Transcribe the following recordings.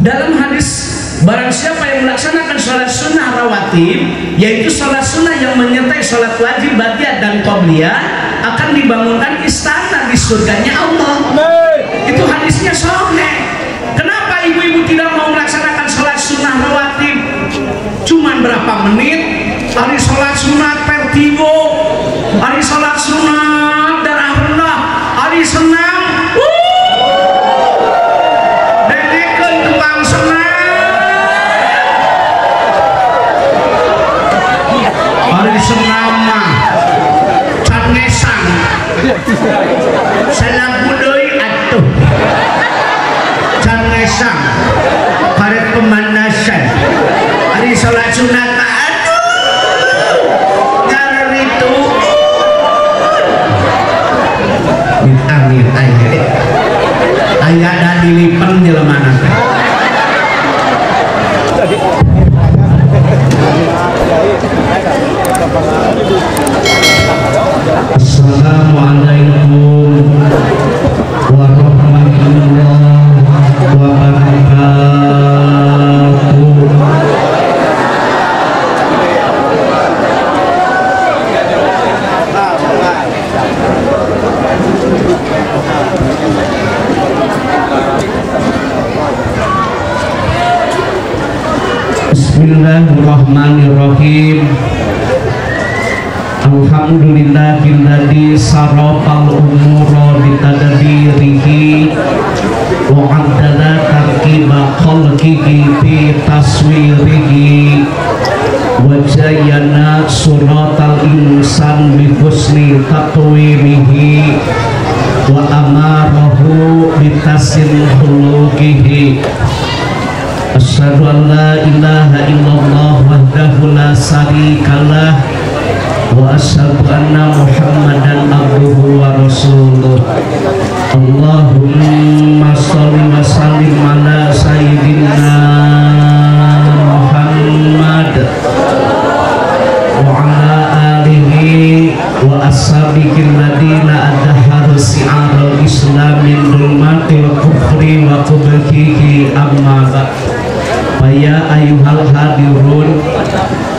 Dalam hadis, barang siapa yang melaksanakan sholat sunnah rawatib, yaitu sholat sunnah yang menyertai sholat wajib, badiah dan qobliyah, akan dibangunkan istana di surganya Allah. Itu hadisnya sahih. Kenapa ibu-ibu tidak mau melaksanakan sholat sunnah rawatib? Cuman berapa menit? Hari sholat sunat vertigo, hari sholat sunat darah rendah, hari senam dedekeun tukang senam, hari senam mah can ngesang salaku deui atuh can ngesang karek pemanasan. Hari sholat sunat mah amin ayah ada dilipan di lemana. Assalamualaikum warahmatullahi wabarakatuh. Bismillahirrahmanirrahim. Alhamdulillahilladzi sarafal umura bitadbirihi wa 'addala tarkiba khalqihi bi taswirihi wa jayyana suratal insan bi husni taqwimihi wa amarahu bi tasil khuluqihi. Asyhadu an la ilaha illallah wahdahu la syarikalah wa asyhadu anna Muhammadan abduhu wa rasuluh. Allahumma shalli wa sallim ala sayyidina Muhammad wa ala alihi wa ashabihi alladziina adharu si'aral islam min dhulmatil kufri wa qubhihi amma ba'd. Ya ayuhal hadirun,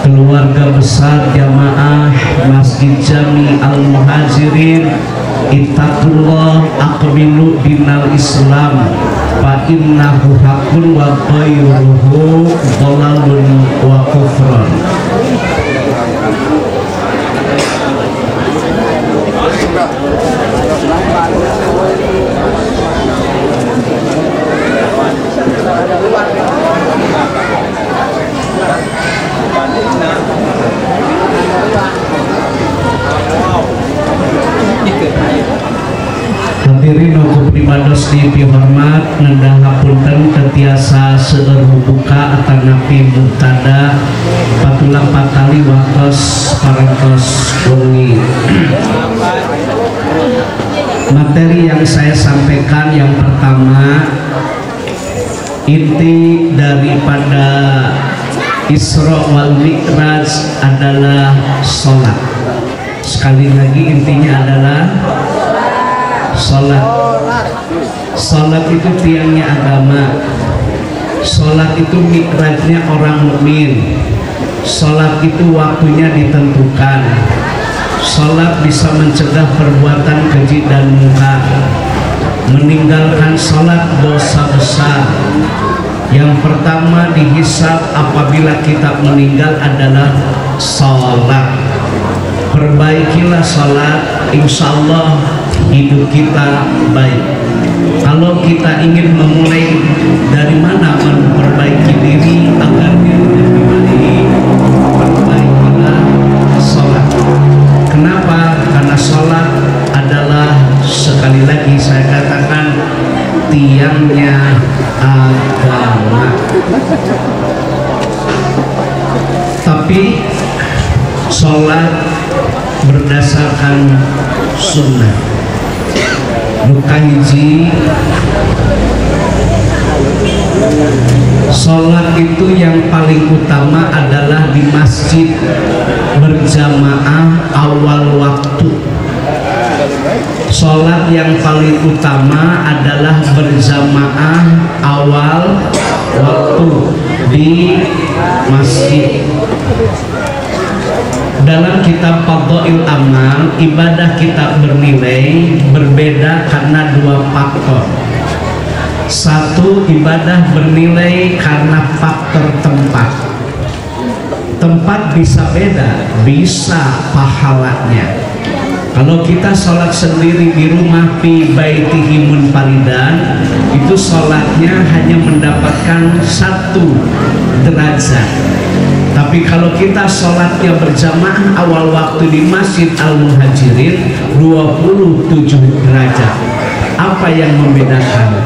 keluarga besar jamaah Masjid Jami Al-Muhajirin, ittaqullah aqbilu dinal Islam fa innahu haqqun wa ghayruhu dhalalun wa kufrun. Hadirin ukum primados TV hormat, ngendahapunten tetiasa seueur buka atanapi mubtada patulang patali wakos parantos wengi. Materi yang saya sampaikan yang pertama, inti daripada Isra wal Mi'raj adalah sholat. Sekali lagi intinya adalah sholat. Sholat itu tiangnya agama. Sholat itu mi'rajnya orang mukmin. Sholat itu waktunya ditentukan. Sholat bisa mencegah perbuatan keji dan munkar. Meninggalkan sholat dosa besar. Yang pertama dihisab apabila kita meninggal adalah sholat. Perbaikilah sholat, insya Allah hidup kita baik. Kalau kita ingin memulai dari mana memperbaiki diri agar diri baik, perbaikilah sholat. Kenapa? Karena sholat adalah, sekali lagi saya katakan, tiangnya agama. Tapi sholat berdasarkan sunnah. Mukahiji, sholat itu yang paling utama adalah di masjid berjamaah awal waktu. Sholat yang paling utama adalah berjamaah awal waktu di masjid. Dalam kitab Fadhail Amal, ibadah kita bernilai berbeda karena dua faktor. Satu, ibadah bernilai karena faktor tempat. Tempat bisa beda, bisa pahalanya. Kalau kita sholat sendiri di rumah fi baitihi munfaridan, itu sholatnya hanya mendapatkan 1 derajat. Tapi kalau kita sholatnya berjamaah awal waktu di Masjid Al-Muhajirin, 27 derajat. Apa yang membedakan?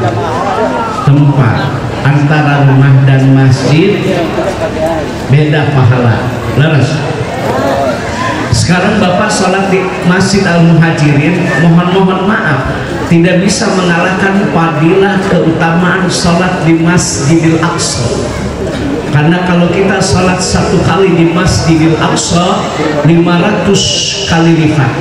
Tempat. Antara rumah dan masjid beda pahala. Leres. Sekarang Bapak sholat di Masjid Al-Muhajirin, mohon maaf, tidak bisa mengalahkan fadilah keutamaan sholat di Masjidil Aqsa. Karena kalau kita sholat 1 kali di Masjidil Aqsa, 500 kali lipat.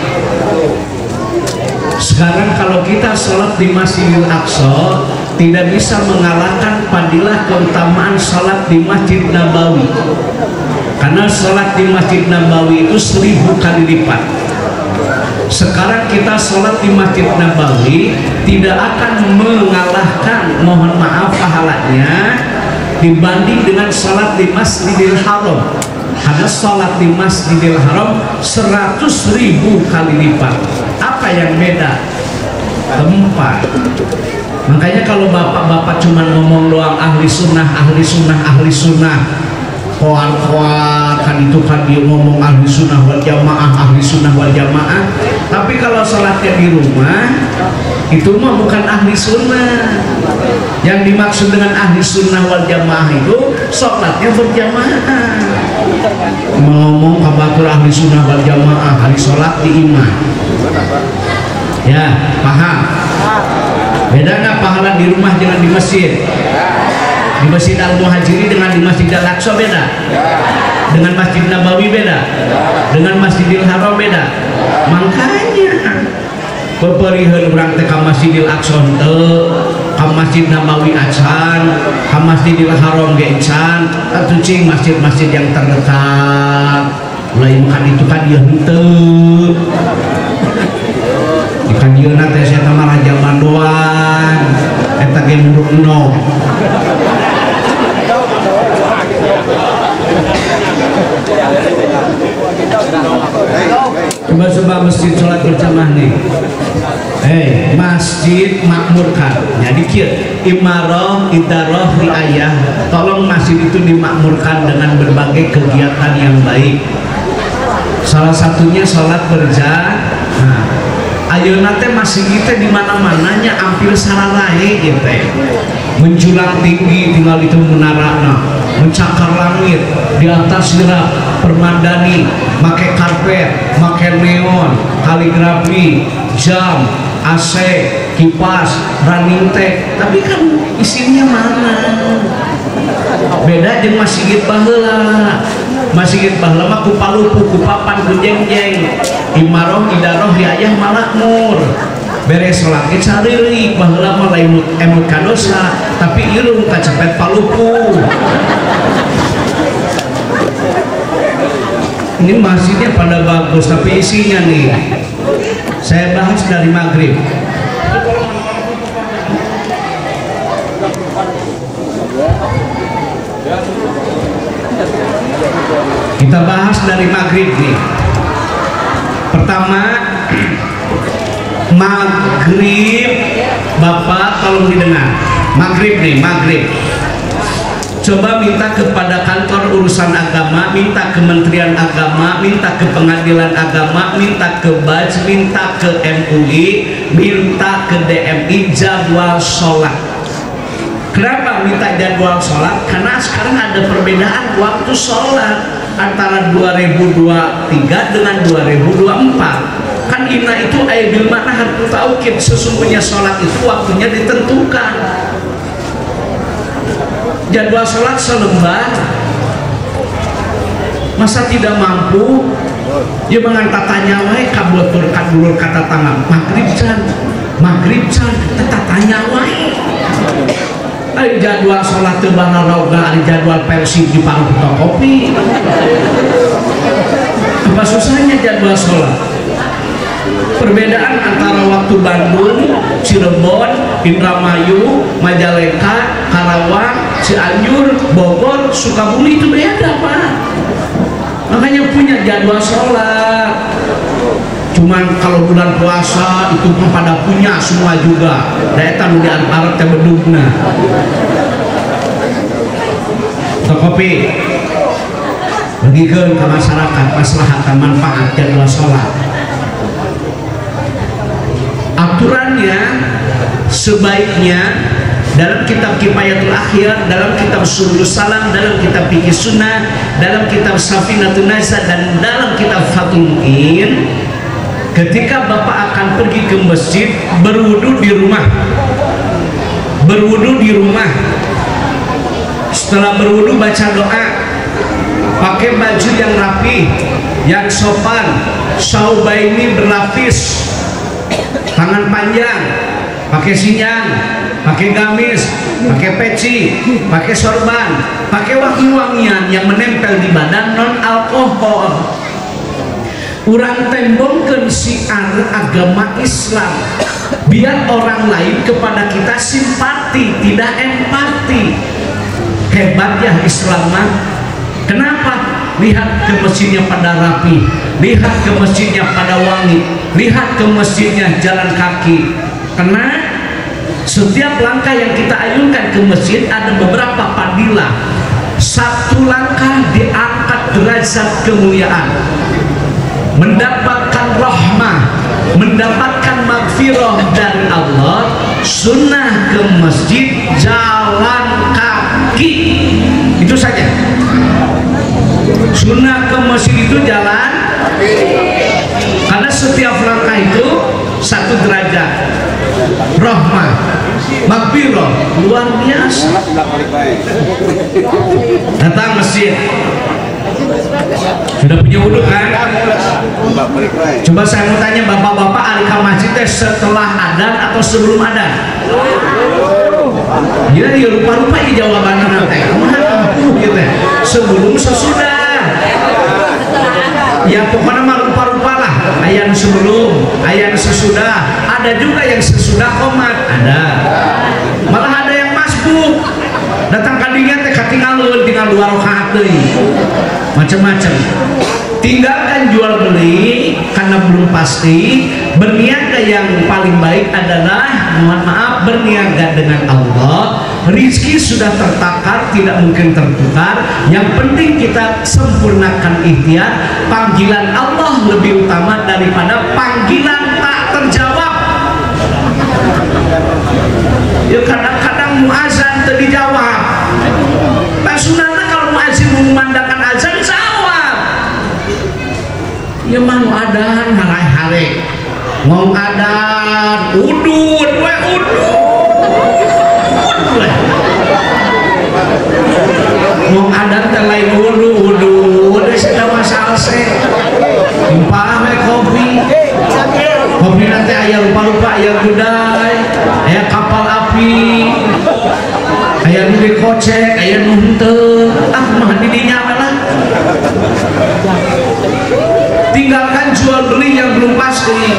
Sekarang kalau kita sholat di Masjidil Aqsa, tidak bisa mengalahkan fadilah keutamaan sholat di Masjid Nabawi. Karena sholat di Masjid Nabawi itu 1000 kali lipat. Sekarang kita sholat di Masjid Nabawi tidak akan mengalahkan, mohon maaf, pahalanya dibanding dengan sholat di Masjidil Haram. Karena sholat di Masjidil Haram 100.000 kali lipat. Apa yang beda? Tempat. Makanya kalau bapak-bapak cuma ngomong doang ahli sunnah, ahli sunnah, ahli sunnah, koar-koar kan itu kan dia ngomong ahli sunnah wal jamaah, ahli sunnah wal jamaah. Tapi kalau sholatnya di rumah, itu mah bukan ahli sunnah. Yang dimaksud dengan ahli sunnah wal jamaah itu sholatnya berjamaah. Ngomong kabatur ahli sunnah wal jamaah, hari sholat di imam. Ya, paham? Beda nggak pahala di rumah dengan di masjid? Di Masjid Al-Muhajirin dengan di Masjid Al-Aqsa beda? Dengan Masjid Nabawi beda? Dengan Masjidil Haram beda? Makanya beperiheun urang teh ka Masjidil Aqsa teu, ka Masjid Nabawi acan, ka Masjidil Haram ge acan, atuh cing masjid-masjid yang terdekat. Lain kan itu kan ieu henteu. Di kan ieu na teh saya mah Raja Bandoan, eta ge muruk enom. Coba masjid sholat berjamaah nih. Masjid makmurkan. Jadi imarah, idarah, riayah. Tolong masjid itu dimakmurkan dengan berbagai kegiatan yang baik. Salah satunya sholat berjamaah. Ayeuna teh masjid kita di mana-mananya hampir sararahe gitu. Menjulang tinggi tinggal itu menarana, mencakar langit, di atas gerak permadani, make karpet, make neon, kaligrafi, jam, AC, kipas, running tech. Tapi kan isinya mana? Beda jeung masjid baheula. Masjid baheula mah ku palupu, ku papan, ku jeng-jeng. Imaroh, idaroh, riayah malakmur. Beres sholat ke cariri, baheula mah lain emut kadosa, tapi irung kacepet palupu. Ini masjidnya pada bagus, tapi isinya nih saya bahas dari maghrib. Kita bahas dari maghrib nih. Pertama, maghrib, Bapak tolong didengar. Maghrib nih, maghrib. Coba minta kepada kantor urusan agama, minta Kementerian Agama, minta ke Pengadilan Agama, minta ke BAJ, minta ke MUI, minta ke DMI jadwal sholat. Kenapa minta jadwal sholat? Karena sekarang ada perbedaan waktu sholat antara 2023 dengan 2024. Kan inna itu bil makna harfu taukid, sesungguhnya sholat itu waktunya ditentukan. Jadwal sholat selembar, masa tidak mampu? Ya mengantar tanya wae kabulur kadulur kata tangan maghrib can tetap tanya wae. jadwal sholat teu banaroga, jadwal Persib di Parung Kopi. Apa susahnya jadwal sholat? Perbedaan antara waktu Bandung, Cirebon, Indramayu, Majalengka, Karawang, Cianjur, Bogor, Sukabumi itu beda, Pak. Makanya punya jadwal sholat. Cuman kalau bulan puasa itu pun pada punya semua juga. Daetan di Arab teh bedugna. Kopi bagikeun ka masyarakat maslahatan manfaat jadwal sholat. Aturannya sebaiknya dalam kitab Kifayatul Akhyar, dalam kitab Subulus Salam, dalam kitab Fikih Sunnah, dalam kitab Safinatun Najah, dan dalam kitab Fathul Mu'in, ketika Bapak akan pergi ke masjid, berwudu di rumah. Berwudu di rumah. Setelah berwudu baca doa, pakai baju yang rapi, yang sopan, saubaini berlapis, tangan panjang, pakai sinyang, pakai gamis, pakai peci, pakai sorban, pakai wangi-wangian yang menempel di badan, non alkohol. Urang tembongkeun siar agama Islam biar orang lain kepada kita simpati, tidak empati. Hebat ya Islam mah. Kenapa? Lihat ke masjidnya pada rapi, lihat ke masjidnya pada wangi, lihat ke masjidnya jalan kaki. Karena setiap langkah yang kita ayunkan ke masjid ada beberapa fadilah. Satu langkah diangkat derajat kemuliaan, mendapatkan rahmah, mendapatkan magfirah dari Allah. Sunnah ke masjid jalan kaki, itu saja. Sunnah ke masjid itu jalan, karena setiap langkah itu satu derajat rahmah, magfirah, luar biasa. Datang masjid, sudah punya wudhu kan? Coba saya mau tanya bapak-bapak, alika masjid setelah adan atau sebelum adan? Ya, dia rupa-rupa di jawabannya nanti. Gitu. Sebelum sesudah. Ya pokoknya mah rupa-rupa lah. Ayat sebelum, ayat sesudah. Ada juga yang sesudah komat, ada. Malah ada yang masbuk. Datang kadinya teh katingalun tinggal 2 rakaat deui. Macam-macam. Tinggalkan jual beli karena belum pasti. Berniaga yang paling baik adalah, mohon maaf, berniaga dengan Allah. Rizki sudah tertakar, tidak mungkin tertukar. Yang penting kita sempurnakan ikhtiar. Panggilan Allah lebih utama daripada panggilan tak terjawab. Ya kadang-kadang muazan teu dijawab. Pak sunana kalau muazin mengumandangkan azan jawab. Ya mah adan hare-hare. Mau adan udud we udud. Mau adan teh lain udud sudah masalah se. Timpah we kopi. Kopi nanti aya rupa-rupa, aya gudai, aya kapal api, aya nu dikocek, aya nu henteu. Ah mah di dinya lah. Tinggalkan jual beli yang belum pasti.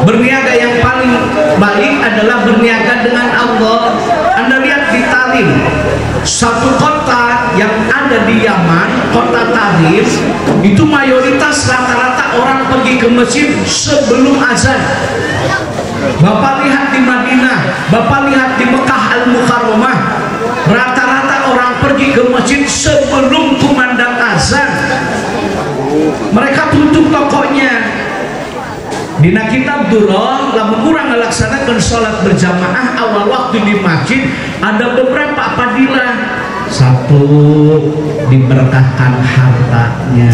Berniaga yang paling baik adalah berniaga dengan Allah. Anda lihat di Tarim, satu kota yang ada di Yaman, kota Tarim, itu mayoritas rata-rata orang pergi ke masjid sebelum azan. Bapak lihat di Madinah, Bapak lihat di Mekah Al-Mukarramah, rata-rata orang pergi ke masjid sebelum kumandang azan. Mereka tutup tokonya. Dina kitab Durrah, lamun kurang melaksanakan sholat berjamaah awal waktu di masjid, ada beberapa fadilah. Satu, diberkahkan hartanya.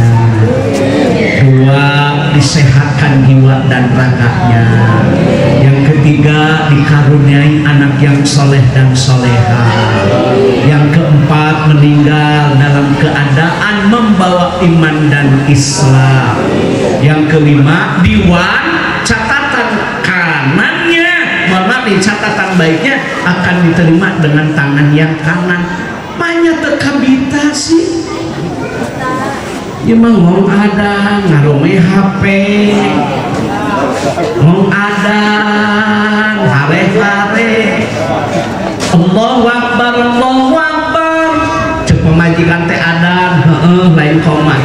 Dua, disehatkan jiwa dan raganya. Yang ketiga, dikaruniai anak yang soleh dan soleha. Yang keempat, meninggal dalam keadaan membawa iman dan Islam. Yang kelima, diwan catatan kanannya, mohon maaf nih catatan baiknya akan diterima dengan tangan yang kanan. Manya tekabita sih emang ngomong ada ngarome HP ngomong ada hare-hare Allahu Akbar cek pemajikan teh ada lain komat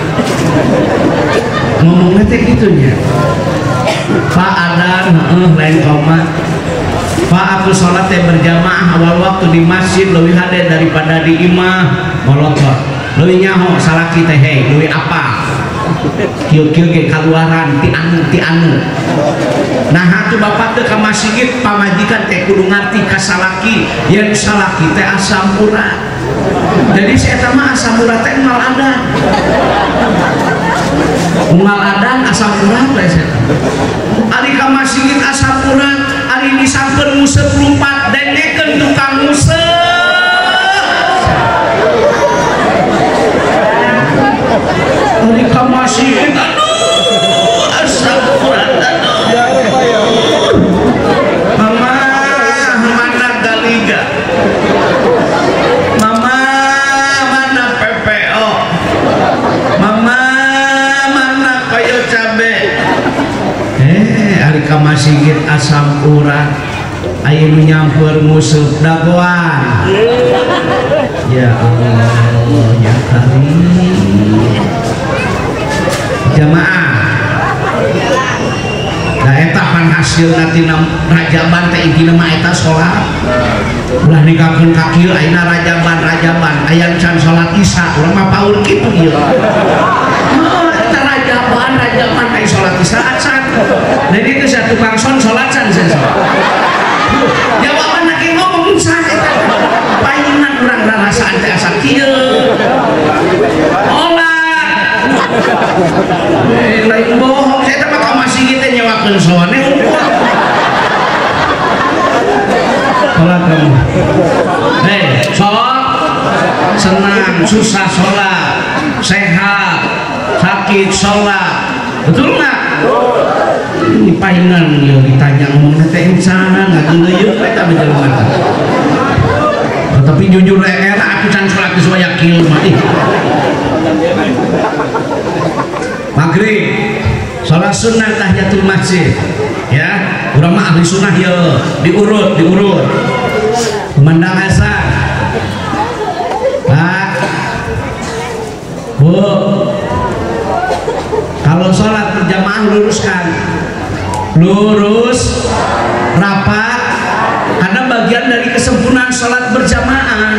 ngomongnya teh gitunya Pak ada lain komat Pak aku sholat teh berjamaah awal waktu di masjid lebih hade daripada di imah molotov lebih nyaho salah kita hei lebih apa kieu-kieu ge kaluaran ti anu nah atuh bapak teh ka masjid pamajikan teh kudu ngarti ka salaki yen salaki teh asam urat jadi si eta mah asam urat teh mal adan asam urat teh eta ari ka masjid asam urat ari disamper museup lumpat dengekeun tukang museup hari kamasih aduh asam urat aduh mama mana galiga mama mana PPO mama mana kayu cabe hari kamasih asam urat ayo nyampur musuh dagoan ya Allah ya Karim jamaah nah eta pan hasil nanti rajaban teh intina mah eta sholat ulah ninggalkeun ka kieu ayeuna rajaban aya can sholat isya urang mah paur kitu ieu eta rajaban aya sholat isya acan jadi itu saya tukang sholat can jawaban lagi ngomong sah eta paingan urang rasaan teh asa kieu lain bohong saya tak pakai masih kita nyewakan soalnya sholat kamu sholat senang susah sholat sehat sakit sholat betul nggak ini paingan ya ditanya ngomong nanti insana nggak gila yuk kita berjalan tapi jujur aku can sholat sesuai yakil maghrib sholat sunnah tahiyatul masjid ya urang mah ahli sunnah ya diurut memandang azan Pak Bu kalau sholat berjamaah lurus rapat karena bagian dari kesempurnaan sholat berjamaah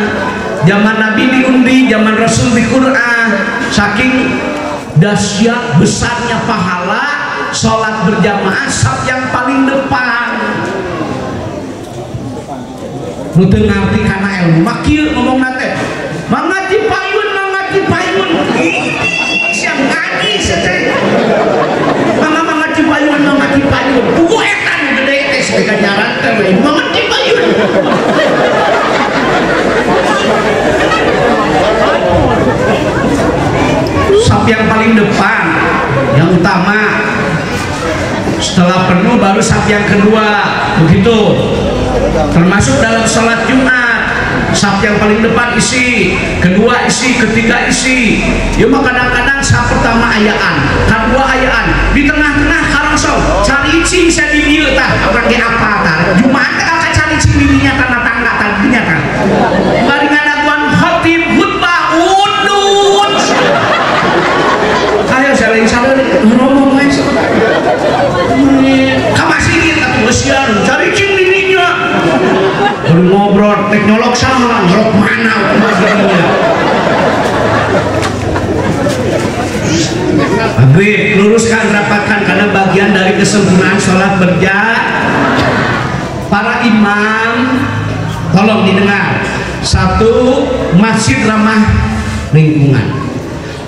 zaman Nabi diundi zaman Rasul di Quran saking dahsyat besarnya pahala sholat berjamaah saf yang paling depan nu teu ngarti kana ilmu makil ngomong nate mangaji payun siang ngaji seteh mangaji payun buku eta nu gede teh sepeda jalan teh mangaji payun saf yang paling depan yang utama setelah penuh baru saf yang kedua begitu termasuk dalam sholat Jumat saf yang paling depan isi kedua isi ketiga isi ya mah kadang-kadang saf pertama ayaan kedua ayaan di tengah-tengah karangsong cari cing saya di dieu tah urang ge apa tah Jumat teh aka cari cing di dinya kana tangga tadinya kan bari ngadaguan khatib khutbah udun ayo saling ngomong guys kamasih atuh siar cari cing dirinya ngobrol teknolog sama ngerok mana Agri luruskan rapatkan karena bagian dari kesempurnaan sholat para imam tolong didengar satu masjid ramah lingkungan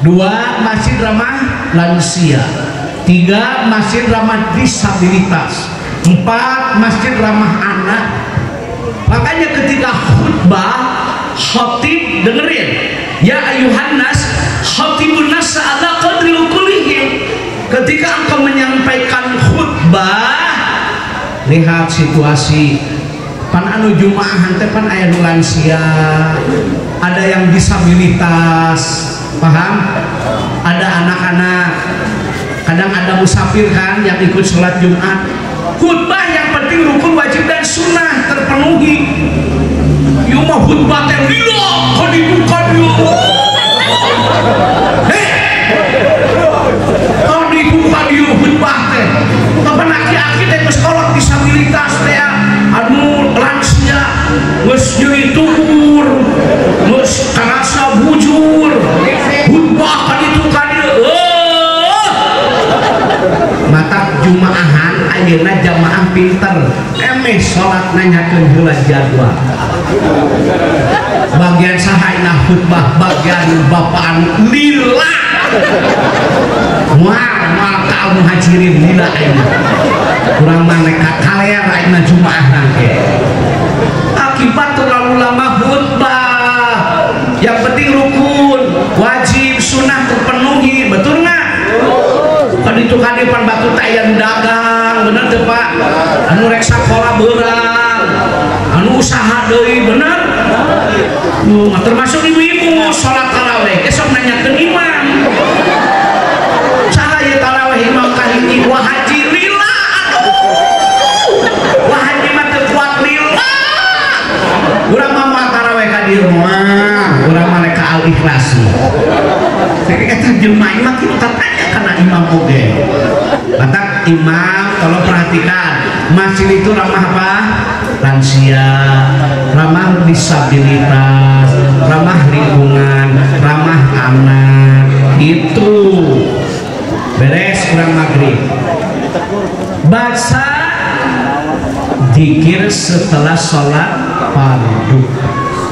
dua masjid ramah lansia tiga masjid ramah disabilitas empat masjid ramah anak makanya ketika khutbah khatib dengerin ya ayuhan nas khatibun nas ala qadri ukulihim ketika engkau menyampaikan khutbah lihat situasi pan anu jumaahan teh pan aya nu lansia, ada yang disabilitas, paham? Ada anak-anak, kadang ada musafir kan yang ikut sholat Jumat. Khutbah yang penting rukun wajib dan sunnah terpenuhi. Ieu mah khutbah teh lila kok dibuka ieu. Kok dibuka ieu khutbah teh. Kapan aki-aki teh geus kolot disabilitas teh anu lansia geus jadi tukur, geus karasa bujur. Khutbah ka ditu ka dieu. Mata jumaahan ayeuna jamaah pinter emeh salat nanyakeun heula jadwal bagian sahaina khutbah bagian bapaan lila moal kaum muhajirin lila ayeuna kurang mane kakalean ayeuna jumaahan ge akibat terlalu lama khutbah. Yang penting rukun wajib sunnah terpenuhi, betul nggak? Kan itu kan di pan batu tayan dagang, bener tuh Pak? Anu rek sakola beurang, anu usaha deui, bener? Termasuk ibu-ibu sholat tarawih, esok nanyakeun imam. Saha ieu tarawih imam kahiji wah haji lila, aduh. Wah haji mah teu kuat lila. Urang mah tarawih ka dieu mah, urang mah rek ka al-ikhlas. Jadi eta jemaah mah kita tanya karena imam oge. Batak imam kalau perhatikan masjid itu ramah apa? Lansia, ramah disabilitas, ramah lingkungan, ramah anak. Itu beres kurang maghrib. Baca zikir setelah sholat fardu.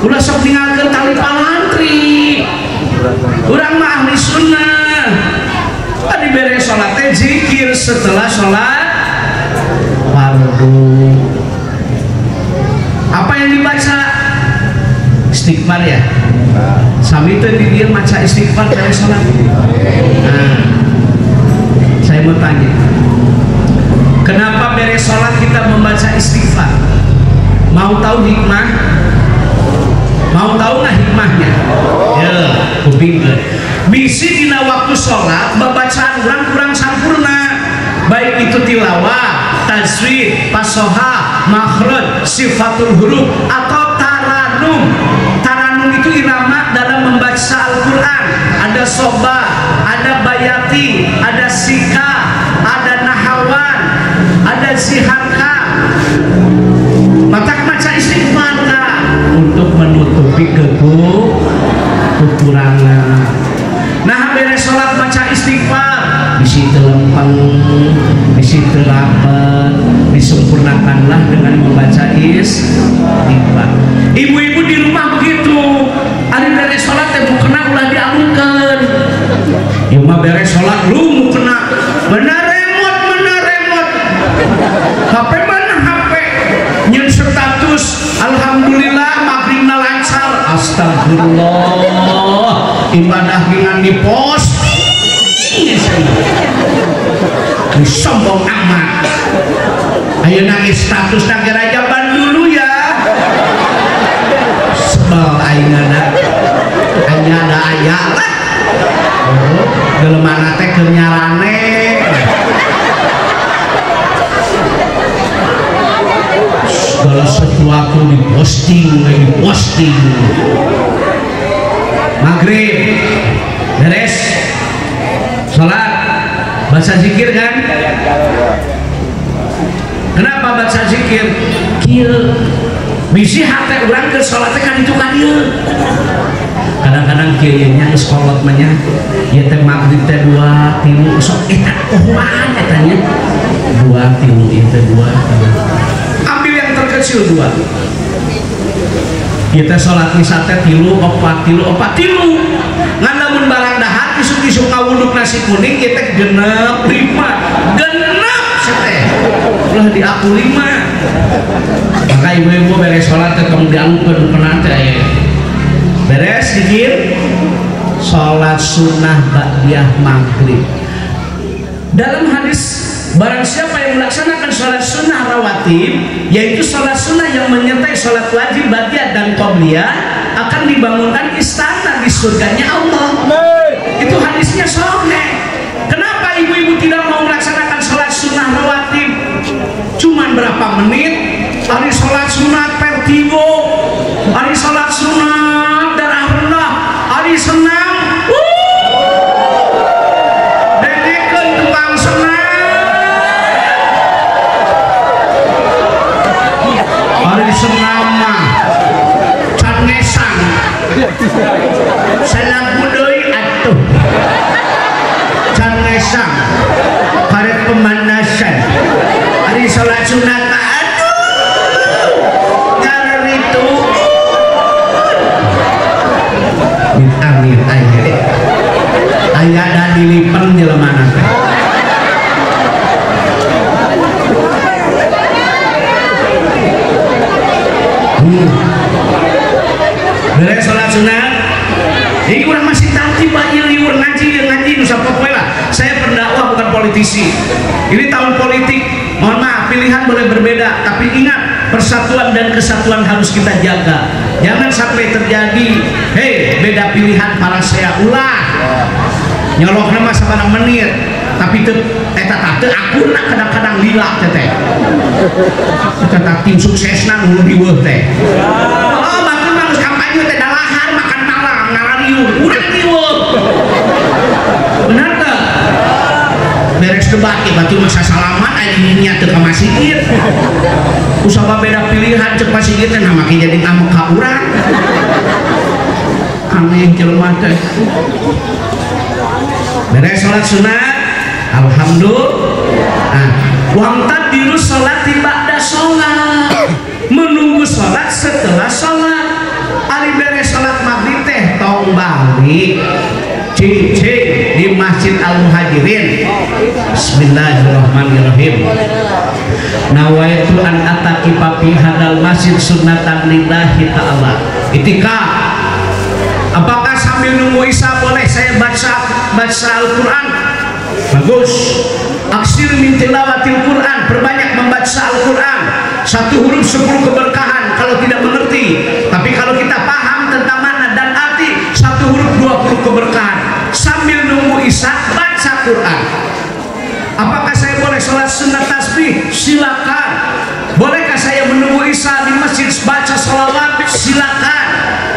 Ulah sok ninggalkeun tali palantri. Urang mah ahli sunnah. Tadi beres sholat teh zikir setelah sholat fardu. Apa yang dibaca? Istighfar ya. Sami teh di dieu maca istighfar beres sholat. Nah, saya mau tanya, kenapa beres sholat kita membaca istighfar? Mau tahu hikmah? Mau tahu nggak hikmahnya? Ya, kupingkeun. Bisi dina waktu sholat bacaan kurang sampurna, baik itu tilawah, tajwid, fasoha, makhraj, sifatul huruf atau taranum. Taranum itu irama dalam membaca Al-Quran. Ada soba, ada bayati, ada sika, ada nahawan, ada ziharka. Maka baca istighfar untuk menutupi kekurangan. Nah, beres sholat baca istighfar, bisi teu lempeng, bisi teu rapet, disempurnakanlah dengan membaca istighfar. Ibu-ibu di rumah begitu, ari beres sholat teh mukena ulah dialungkeun. Ieu mah beres sholat lu mukena bener remote. HP mana HP? Nyeun status alhamdulillah maghribna lancar. Astagfirullah, ibadah dengan diposting sombong amat. Ayo nangis status negara jaban dulu ya. Sebel ayeuna ada aya lah. Gelemana teh keur nyarane. Segala sesuatu diposting. Maghrib beres sholat baca zikir kan? Kenapa baca zikir? Kieu bisi hate urang ke sholatnya kan itu kan ieu. Kadang-kadang kieu nya geus kolot mah nya ieu teh maghrib teh 2 3 sok eta pohon eta nya 2 3 ieu teh 2 ambil yang terkecil 2. Kita sholat isya teh 3 4 ngan lamun barang dahar isuk-isuk ngawuduk nasi kuning kita genep 5 genep teh ulah di aku 5. Maka ibu-ibu beres sholat teh tong diangkeun pernah teh beres zikir sholat sunnah ba'diyah maghrib. Dalam hadis Barang siapa yang melaksanakan sholat sunnah rawatib, yaitu sholat sunnah yang menyertai sholat wajib, badiah dan qobliyah, akan dibangunkan istana di surganya Allah. Itu hadisnya sahih. Kenapa ibu-ibu tidak mau melaksanakan sholat sunnah rawatib? Cuman berapa menit? Hari sholat sunat vertigo, hari sholat sunat darah rendah, hari senam dedekeun tukang senam, hari senam mah can ngesang salah budoi atuh can ngesang karet pemanasan. Hari sholat sunat mah amin ayah dan dilipen jelema nanti. Beres sholat sunat ini kurang masih tadi banyak liur ngaji nusa popoe lah. Saya pendakwah bukan politisi. Ini tahun politik, mohon maaf pilihan boleh berbeda, tapi ingat persatuan dan kesatuan harus kita jaga. Jangan sampai terjadi beda pilihan para saya ulah nyolok nama sabarang menit tapi eta teh akurna kadang-kadang lila teh eta tim suksesna nu diweuh teh. Oh bakal manggus kampanye teh dalahar makan malam ngarariung urang diweuh. Benar teh? Beres debat batu masa salaman aya nya teu ka masjid. Usaha beda pilihan cek masjid teh nah make jadi ngamuk ka urang. Aneh jelema teh. Beres salat sunat, alhamdulillah. Wang tadiru salat ba'da salat. Menunggu salat setelah salat. Ali beres salat maghrib teh tong balik. Cing di Masjid Al-Muhajirin. Bismillahirrahmanirrahim. Nawaitu an ataqifa fi hadal masjid sunnatan lillahi ta'ala. Itikaf. Apakah sambil nunggu isya boleh saya baca Al-Quran? Bagus. Aksir min tilawatil Quran, perbanyak membaca Al-Quran. Satu huruf 10 keberkahan kalau tidak mengerti. Tapi kalau kita paham tentang makna dan arti, satu huruf 20 keberkahan. Sambil nunggu isya baca Quran. Apakah saya boleh sholat sunat tasbih? Silakan. Bolehkah saya menunggu isya di masjid baca sholawat? Silakan.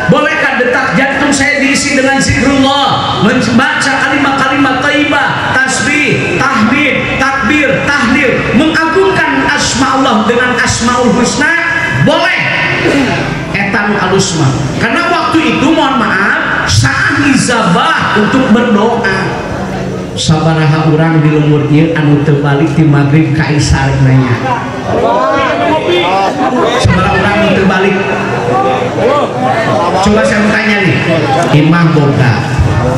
Bolehkah detak jantung saya diisi dengan zikrullah, membaca kalimat-kalimat thayyibah, tasbih, tahmid, takbir, tahlil, mengagungkan asma Allah dengan asmaul husna? Boleh. Etan alusma. Karena waktu itu mohon maaf saat izabah untuk berdoa. Sabaraha urang di lembur ieu anu teu balik ti maghrib ka isya nanya. Sabaraha urang anu teu balik. Coba saya mau tanya nih, imam boga,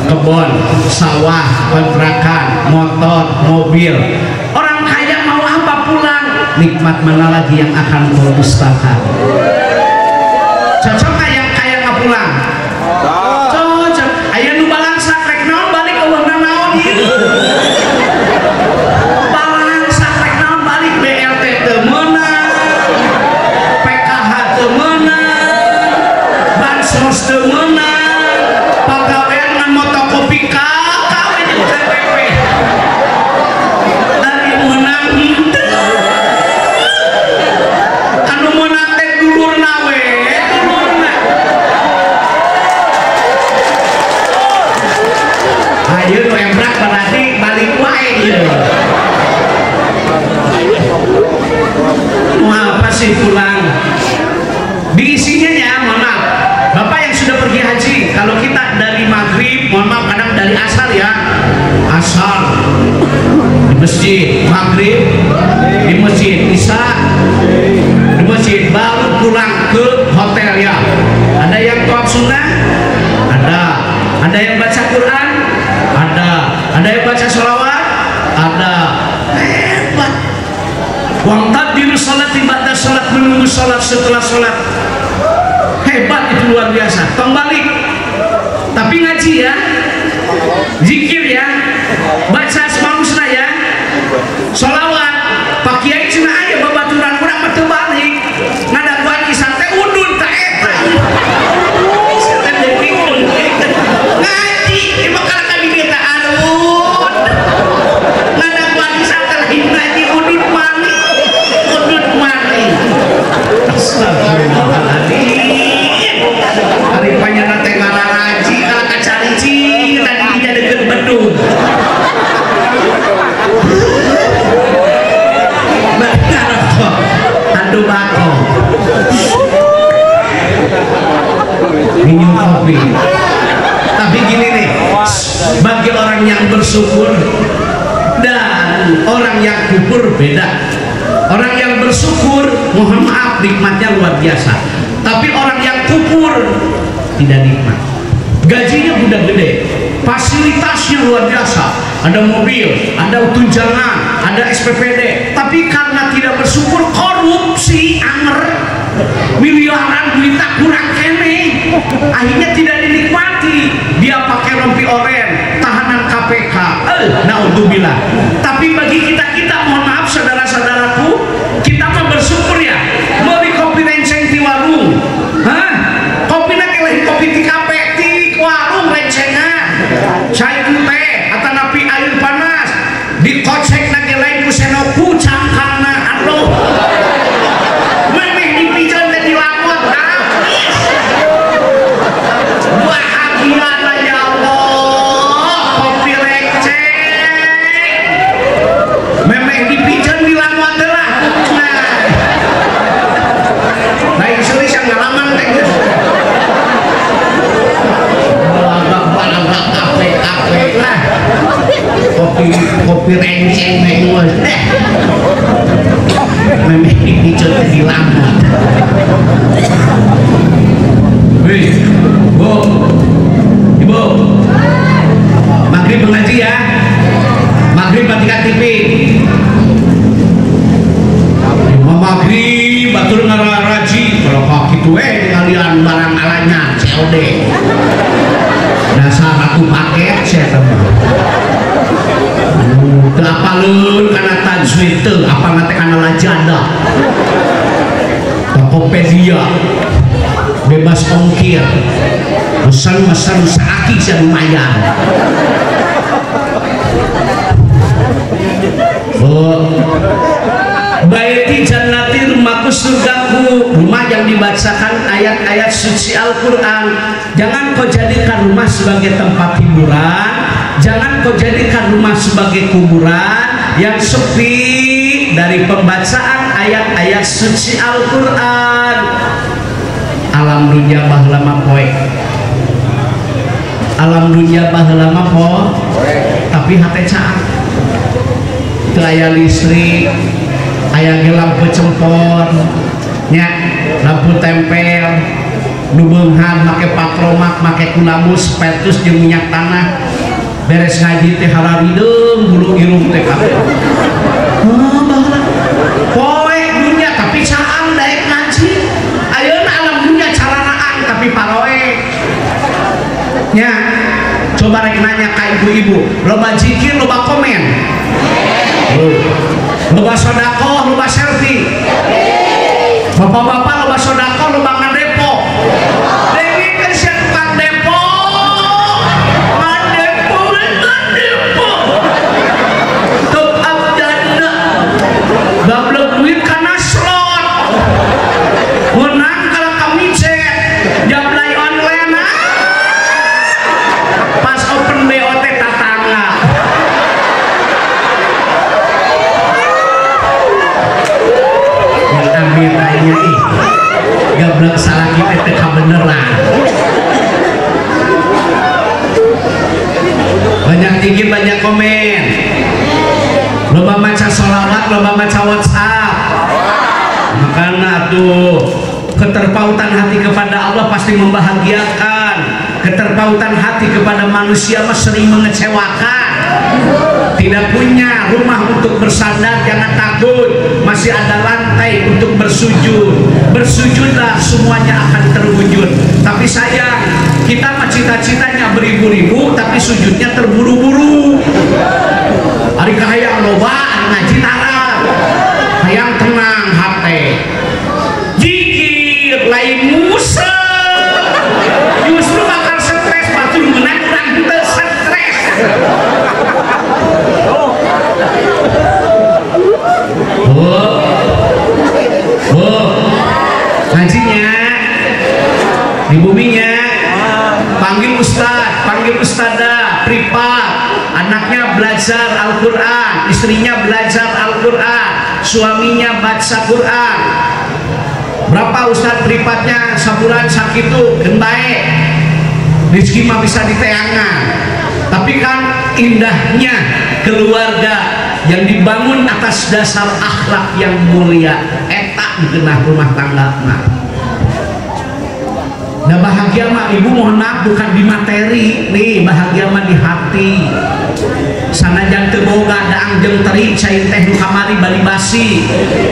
kebon, sawah, kontrakan, motor, mobil. Orang kaya mau apa pulang? Nikmat mana lagi yang akan kau dustakan? Cocok nggak yang kaya nggak pulang? Cocok. Ayah nu balangsa rek naon balik eueuh naon ieu. Balangsa rek naon balik BLT teu meunang, PKH teu meunang, bansos teu meunang, pagawean ngan motokopi kakak we jeung CPP. Ari meunang henteu. Anu meunang teh dulurna we, dulurna. Ayo nu embrak berarti balik wae ieu. Mau apa sih pulang? Diisinya ya, mohon maaf. Bapak yang sudah pergi haji, kalau kita dari maghrib, mohon maaf kadang dari asar ya, asar di masjid, maghrib di masjid, isya di masjid, baru pulang ke hotel ya. Ada yang tawaf sunnah, ada yang baca Quran, ada yang baca sholawat, ada. Hebat. Wang tadiru salat ibadah salat, menunggu salat setelah salat. Hebat, itu luar biasa. Kembali tapi ngaji ya, zikir ya, baca asmaul husna ya, sholawat minum kopi. Tapi gini nih, bagi orang yang bersyukur dan orang yang kufur beda. Orang yang bersyukur, mohon maaf, nikmatnya luar biasa. Tapi orang yang kufur tidak nikmat. Gajinya udah gede, fasilitasnya luar biasa, ada mobil, ada tunjangan, ada SPPD, tapi karena tidak bersyukur, korupsi, anger, miliaran duitnya kurang kene, akhirnya tidak dinikmati. Dia pakai rompi oren, tahanan KPK, naudzubillah. Tapi bagi kita mohon maaf saudara-saudaraku, kita mah bersyukur ya, beli kopi renceng di warung, kopi nak kopi di kafe di warung rencengan, cair teh atau napi air panas, dikocek lagi lain kusenoku cangkangna, aduh, memeh dipijan dan dilakot, bahagia lah ya Allah, kopi receng, memeh dipijan dilakot lah, nah yang serius yang ngalaman kayak kafe lah, kopi renceng mengus deh, memeh dipicut di lambat. Wih, bu, ibu, maghrib mengaji ya, maghrib matikan TV. Maghrib batur ngaraji, kalau kok gitu kalian barang alanya COD. Dasar aku paket saya teman. Apalun karena tajwid itu, apa nanti karena lajada, Tokopedia, bebas ongkir, pesan-pesan seaki saya lumayan. Baiti jannati, rumahku surgaku, rumah yang dibacakan ayat-ayat suci Al-Quran. Jangan kau jadikan rumah sebagai tempat hiburan, jangan kau jadikan rumah sebagai kuburan yang sepi dari pembacaan ayat-ayat suci Al-Quran. Alam dunia baheula mah poe, alam dunia baheula mah poe, tapi hate caang teu aya listrik, aya ge lampu cempor nya, lampu tempel, nu beunghad make patromak, make kulamus, petus jeung minyak tanah. Beres ngaji teh hararideung bulu irung teh kabeh. Baheula poe dunya tapi caang daek ngaji. Ayeuna alam dunya caranaan tapi paroe nya. Coba rek nanya ka ibu-ibu, loba zikir, loba komen, loba sodakoh, loba selfie, bapak-bapak loba sodakoh, loba ngadepo. Dewi kerja tukang depo, ngadepo, top up dana, gablek duit karena slot, menang kalau kami cek, jablay online, pas open BOT tatangga. Amiranya ih gablek salah kita teka beneran. Banyak tinggi banyak komen, loba maca sholawat, loba maca WhatsApp. Makanya tuh keterpautan hati kepada Allah pasti membahagiakan, keterpautan hati kepada manusia mah sering mengecewakan. Tidak punya rumah untuk bersandar, jangan takut, masih ada lantai untuk bersujud. Bersujudlah, semuanya akan terwujud. Tapi sayang, kita mah cita-citanya beribu-ribu tapi sujudnya terburu-buru. Hari kahayang loba, hari ngaji tara, hayang tenang hati, jikir lain musa, justru bakal stres, batur menang kurang kita stres. Ngajinya di buminya panggil ustad, panggil ustadzah, privat, anaknya belajar Al-Quran, istrinya belajar Al-Quran, suaminya baca Quran. Berapa ustad privatnya sabulan sakitu dan baik rezeki mah bisa diteangan, tapi kan indahnya keluarga yang dibangun atas dasar akhlak yang mulia eta di tengah rumah tangga mah. Nah bahagia mah ibu mohon maaf bukan di materi nih, bahagia mah di hati. Sanajan teu boga daang jeung teri cai teh nu kamari bali basi,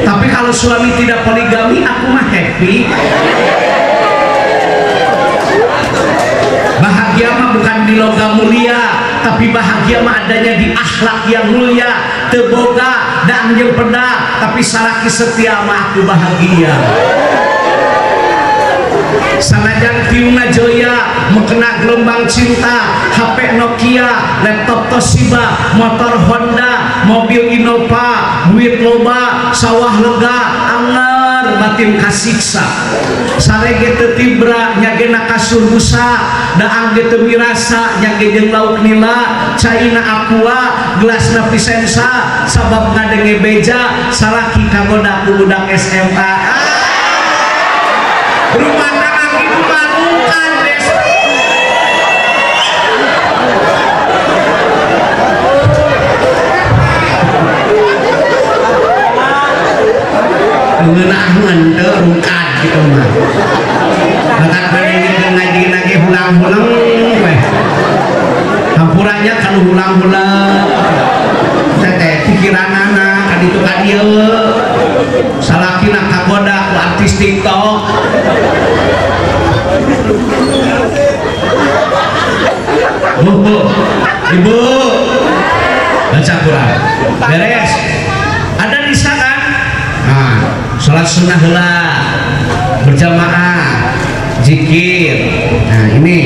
tapi kalau suami tidak poligami aku mah happy. Bahagia mah bukan di logam mulia, tapi bahagia mah adanya di akhlak yang mulia. Teu boga daang jeung peda, tapi salaki setia mah aku bahagia. Sanajan tiuna joya mengkena gelombang cinta, HP Nokia, laptop Toshiba, motor Honda, mobil Innova, duit loba, sawah lega, anger batin kasiksa. Sarege teu tibra nyagena kasur busa, daang ge teu mirasa nyage jeung lauk nila, caina aqua, gelasna Vicenza, sabab ngadenge beja, salaki kagoda ku budak SMA. Rumah tangga itu barukan des. Ngeunah teu rukan kitu mah. Bakat beungeun ngaji lagi hulang-hulang we. Hampurannya kalau hulang-hulang. Teh pikiranana ka ditu ka dieu. Salakina kagoda ku artis TikTok. Bu, ibu baca Quran beres ada nisa kan? Nah, sholat sunnah heula berjamaah, zikir. Nah ini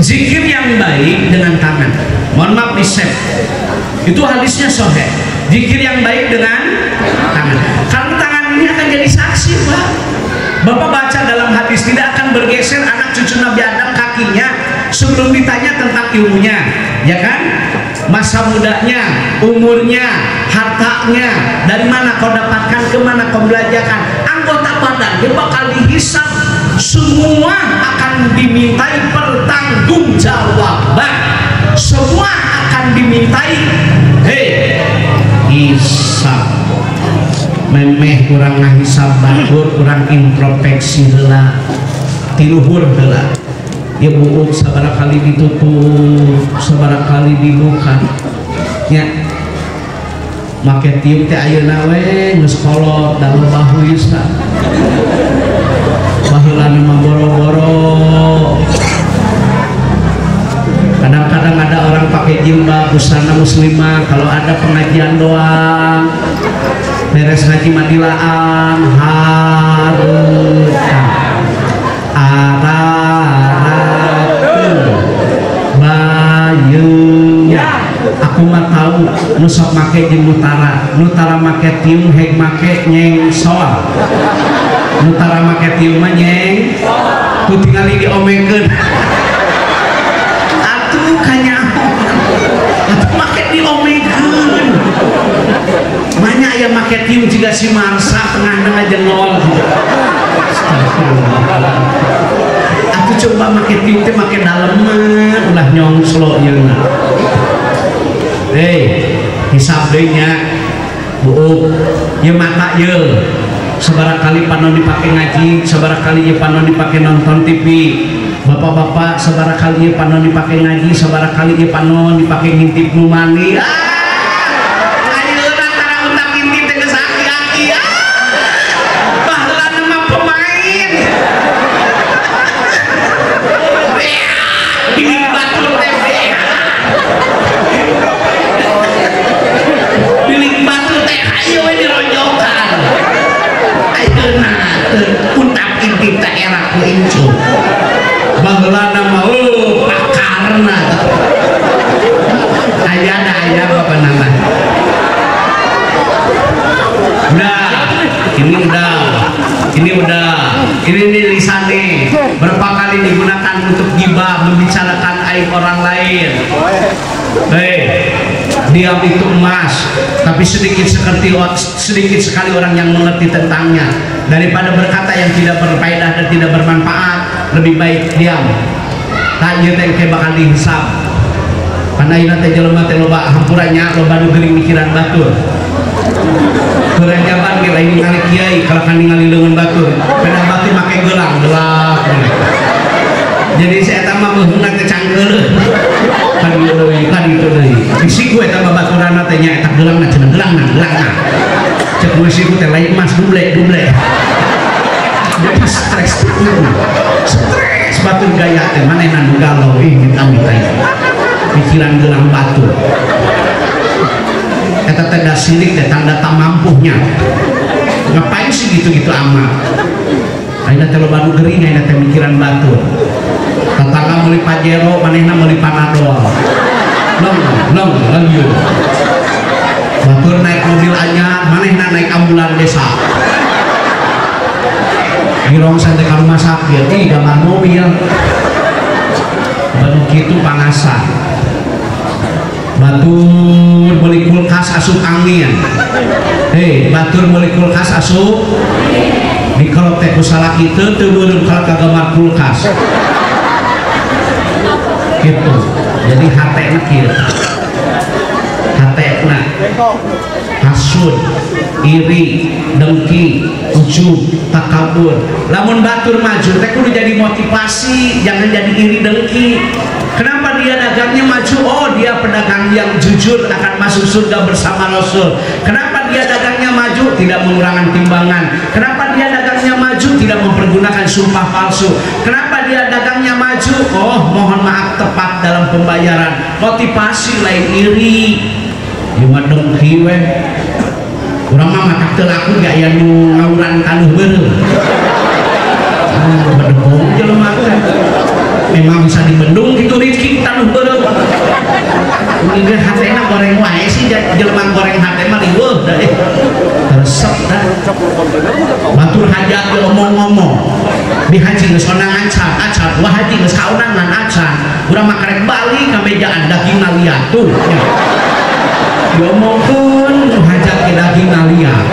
zikir yang baik dengan tangan, mohon maaf di save itu hadisnya sahih. Zikir yang baik dengan tangan, karena tangan ini akan jadi saksi Pak. Bapak baca dalam hadis tidak akan bergeser anak cucu Nabi Adam kakinya sebelum ditanya tentang ilmunya, ya kan? Masa mudanya, umurnya, hartanya, dari mana kau dapatkan, kemana kau belajarkan, anggota badan dia bakal dihisap, semua akan dimintai pertanggungjawaban, semua akan dimintai hisab. Memeh kurang ngahisab batur, kurang introspeksi heula, tiluhur heula. Ya buuk sabaraha kali ditutup, sabaraha kali dibuka. Nya make tiup teh ayeuna we geus kolot da loba huisa. Baheulana mah boro-boro. Kadang-kadang ada orang pakai jilbab busana muslimah, kalau ada pengajian doang beres ngaji madilaan harta araratun bayeunya. Aku mah tahu nu sok make jeung nutara make tium heg make nyeng soal, nutara make tium mah nyeng ku tingali diomekeun atuh kanyaho atuh make diomekeun. Banyak yang make tium juga si Marsa tengah-tengah jengol. Aku coba make tium teh make daleman ulah nyongslo yeuna. Hisab deui nya. Buuk, ieu mata ieu. Sabaraha kali panon dipake ngaji, sabaraha kali ieu panon dipake nonton TV. Bapak-bapak sabaraha kali ieu panon dipake ngaji, sabaraha kali ieu panon dipake ngintip nu mani. Bagelana mau pakarna ayah bapak nama ini lisannya berapa kali digunakan untuk gibah, membicarakan aib orang lain. Diam itu emas, tapi sedikit sekali orang yang mengerti tentangnya. Daripada berkata yang tidak berfaedah dan tidak bermanfaat, lebih baik diam. Tak ieu teh bakal dihisab. Karena ieu teh jelema teh loba hampurannya, loba nu geuring mikiran batur. Kurang jaban ge lain ningali kiai, kalau kan ningali leungeun batur. Peda batur make gelang, gelak. Jadi saya tambah menghuna ke cangkeuleuh. Kan itu deui. Bisiku eta babaturanna teh nya eta gelangna cenah gelangna. Cek bisiku teh lain mas duble. Jadi stres batur gaya teh manehna nu galau amit-amit teh. Pikiran gelang batur. Eta teh da sirik teh tanda tak mampuhnya. Ngapain sih gitu-gitu amat? Ayeuna teh loba nu geuring, ayeuna teh mikiran batur. Tetangga meuli Pajero, manehna meuli Panadol. Long ieu. Batur naik mobil anyar, manehna naik ambulan desa. Girongsan teh ka rumah sakit, gambar mobil. Banu kitu pangasan. Batur meuli kulkas asup angin. Batur meuli kulkas asup dikelop teh ku salaki teu beureum ka gambar kulkas. Gitu. Jadi hatena kieu. Hatena hasud, iri, dengki, ujub, takabur. Lamun batur maju teh kudu jadi motivasi, jangan jadi iri dengki. Kenapa dia dagangnya maju? Oh, dia pedagang yang jujur akan masuk surga bersama Rasul. Kenapa dia dagangnya maju? Tidak mengurangi timbangan. Kenapa dia dagangnya maju? Tidak mempergunakan sumpah palsu. Kenapa dia dagangnya maju? Oh, mohon maaf tepat dalam pembayaran. Motivasi lain iri. Cuma dengki we. Urang mah matak teu laku ge aya nu ngawuran kanuh beureuh. Bedegong jelema teh. Memang bisa dibendung gitu Rizki tanuh beureuh. Ini ge hatena goreng wae sih jelema goreng hate mah riweuh da resep dah. Batur hajat ge omong-omong. Di haji geus onangan acan, wah haji geus kaunangan acan. Urang mah karek bali ka mejaan daging liat tuh. Diomongkeun hajat ke daging liat.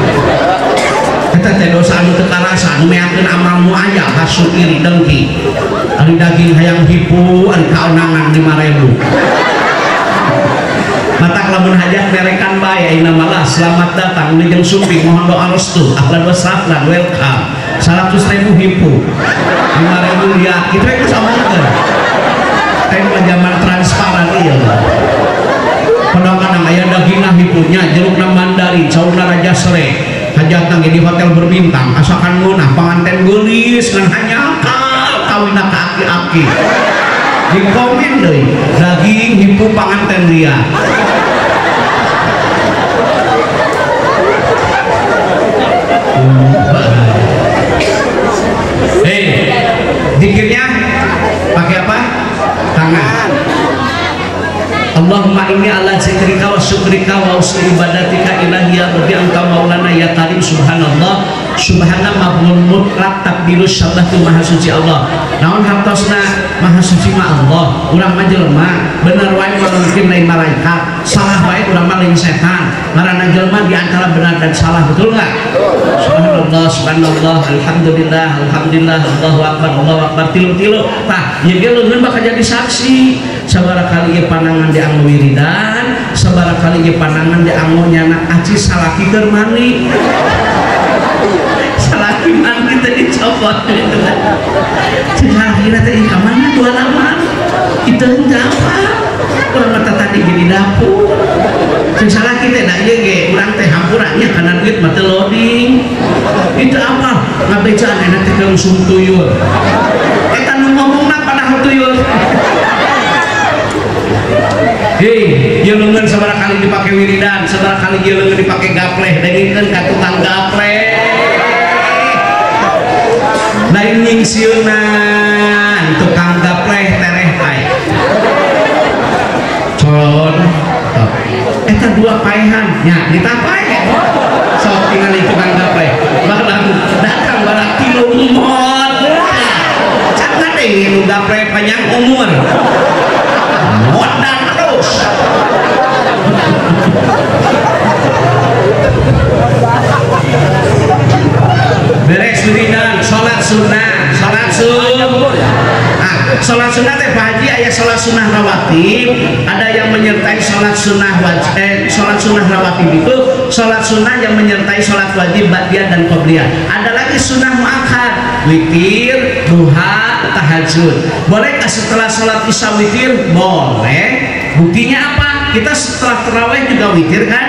Eta teh dosa anu teu karasa, nu meakeun amalmu aya hasud iri dengki. Ari daging hayang hipu, ari kaonangan 5.000. Matak lamun hajat merekan bae ayeuna malah selamat datang nu jeung sumping mohon doa restu, ahlan wa sahlan welcome. 100.000 hipu. 5.000 liat. Kitu we geus omongkeun. Teh zaman transparan ieu. Kadang-kadang aya dagingna hipunya, jerukna Mandarin, saurna Raja Sere. Hajat nang di hotel berbintang, asakan ngeunah panganten geulis ngan hanyakal kawinna ka aki-aki. Di komen deui, daging hipu panganten liat. Dikirnya pakai apa? Tangan. Allahumma inni ala zikrika wa syukrika wa husni ibadatika ilahi ya rabbi anta maulana ya karim subhanallah subhana mabul mutlak takdirus syallatu maha suci Allah. Naon hartosna maha suci ma Allah, urang mah jelema bener wae mungkin lain malaikat, salah wae urang mah lain setan. Ngaranna jelema di antara benar dan salah, betul enggak? Subhanallah alhamdulillah Allahu akbar tilu-tilu. Tah ieu ge leungeun bakal jadi saksi. Sabaraha kali ieu panangan di anggo wiridan, sabaraha kali ieu panangan di anggo nyana aci salaki keur mani. Salaki mani teh dicopot gitu kan. Salakina teh ka mana dua laman? Itu jawab. Urang mah tadi di dapur. Jeung salaki teh da ieu ge urang teh hampurannya kana duit mah teu loading. Itu apa? Ngabecaan enak teh langsung tuyul. Eta nu ngomongna padahal tuyul. Ieu leungeun sabaraha kali dipake wiridan, sabaraha kali ieu leungeun dipake gapleh, dengikeun ka tukang gapleh. Lain nyingsieunan tukang gapleh tereh bae. Con. Eta dua paehan nya ditapae. Sok tingali tukang gapleh. Bakal datang barak kilo mod. Cangan deui nu gapleh panjang umur. Modal terus. Beres wiridan, sholat sunnah, sholat sunnah. sholat sunnah teh Pak Haji aya sholat sunnah rawatib, ada yang menyertai sholat sunnah sholat sunnah rawatib itu sholat sunnah yang menyertai sholat wajib ba'diyah dan qobliyah. Ada lagi sunnah muakkad, witir, duha, tahajud. Bolehkah setelah sholat isya witir? Boleh. Buktinya apa? Kita setelah tarawih juga witir kan?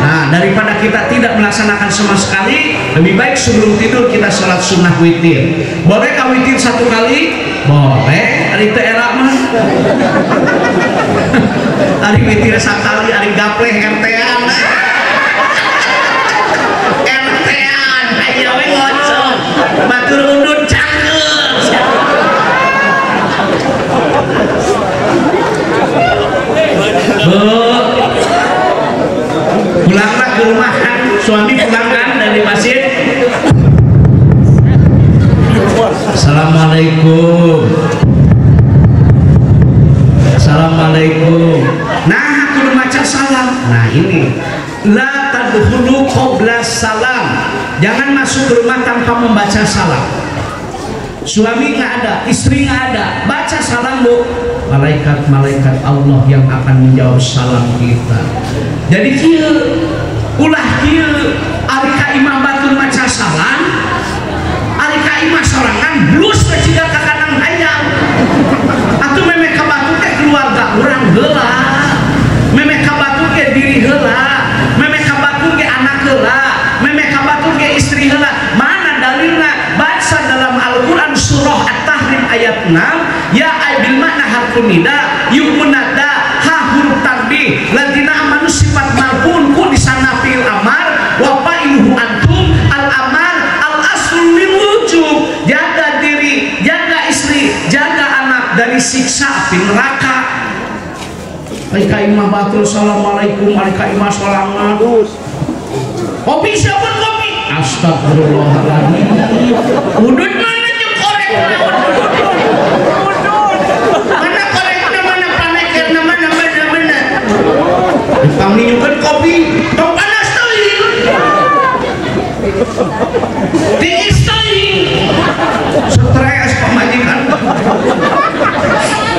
Nah, daripada kita tidak melaksanakan sama sekali, lebih baik sebelum tidur kita sholat sunnah witir. Bolehkah witir 1 kali? Boleh. Ari teu era mah. Ari witir sakali, ari gapleh RT-an. RT-an, ayo we ngocok. Batur undun cangkeus. Pulanglah ke rumah kan, suami pulang kan dari masjid. Assalamualaikum. Assalamualaikum. Nah, aku maca salam. Nah ini, la tadkhulu qabla salam. Jangan masuk ke rumah tanpa membaca salam. Suami nggak ada, istri nggak ada, baca salam bu. Malaikat-malaikat Allah yang akan menjawab salam kita. Jadi kieu ulah kieu ari ka imah batur maca salam, ari ka imah sorangan blus we ciga ka kanang hayang. Atuh meme ka batur teh keluarga urang heula, meme ka batur ge diri heula, meme ka batur ge anak heula, meme ka batur ge istri heula. Mana dalilna? Baca dalam Al-Qur'an surah At-Tahrim ayat 6, ya bil makna harfun nida, yumunada, ha huruf tanbih, ladina amanu sifat marfun ku di sana fil amar, wa fa'iluhu antum al amar al aslul lil wujub. Jaga diri, jaga istri, jaga anak dari siksa api neraka. Alika imah batul assalamualaikum, alika imah salamat. Kopi siapa kopi? Astagfirullahaladzim. Udut mana jeung korek naon? Mana korekna, mana panekerna, mana mana. Dipanginjukeun kopi, tong panas teuing. Tiis teuing. Stres pamajikan.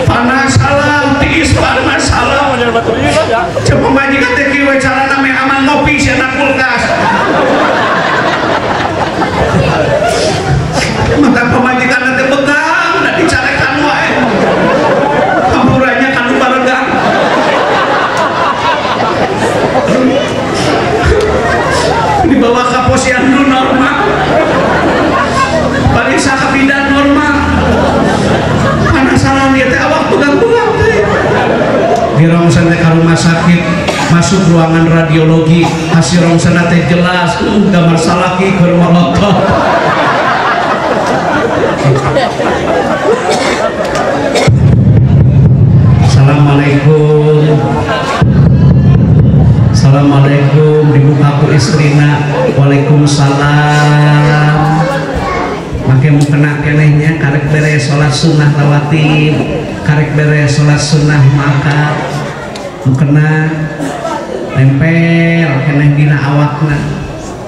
Panas salam, tiis panas salam. Cek pamajikan teh kieu we carana me aman ngopi sia kulkas. Mata pemajikan nanti begang dan dicarekan wae kampurannya kan baregang. Dibawa ke posyandu normal, pariksa ke bidan normal. Panas salam dia teh awak pegang-pegang teh. Di rongsen teh ka rumah sakit, masuk ruangan radiologi, hasil rongsen teh jelas, gambar salaki ke rumah lotot. Assalamualaikum. Assalamualaikum. Dibuka ku istrina. Waalaikumsalam. Make mu kena kenehnya karek beres sholat sunnah rawatib, karek beres sholat sunnah maka mu kena tempel keneh dina awakna.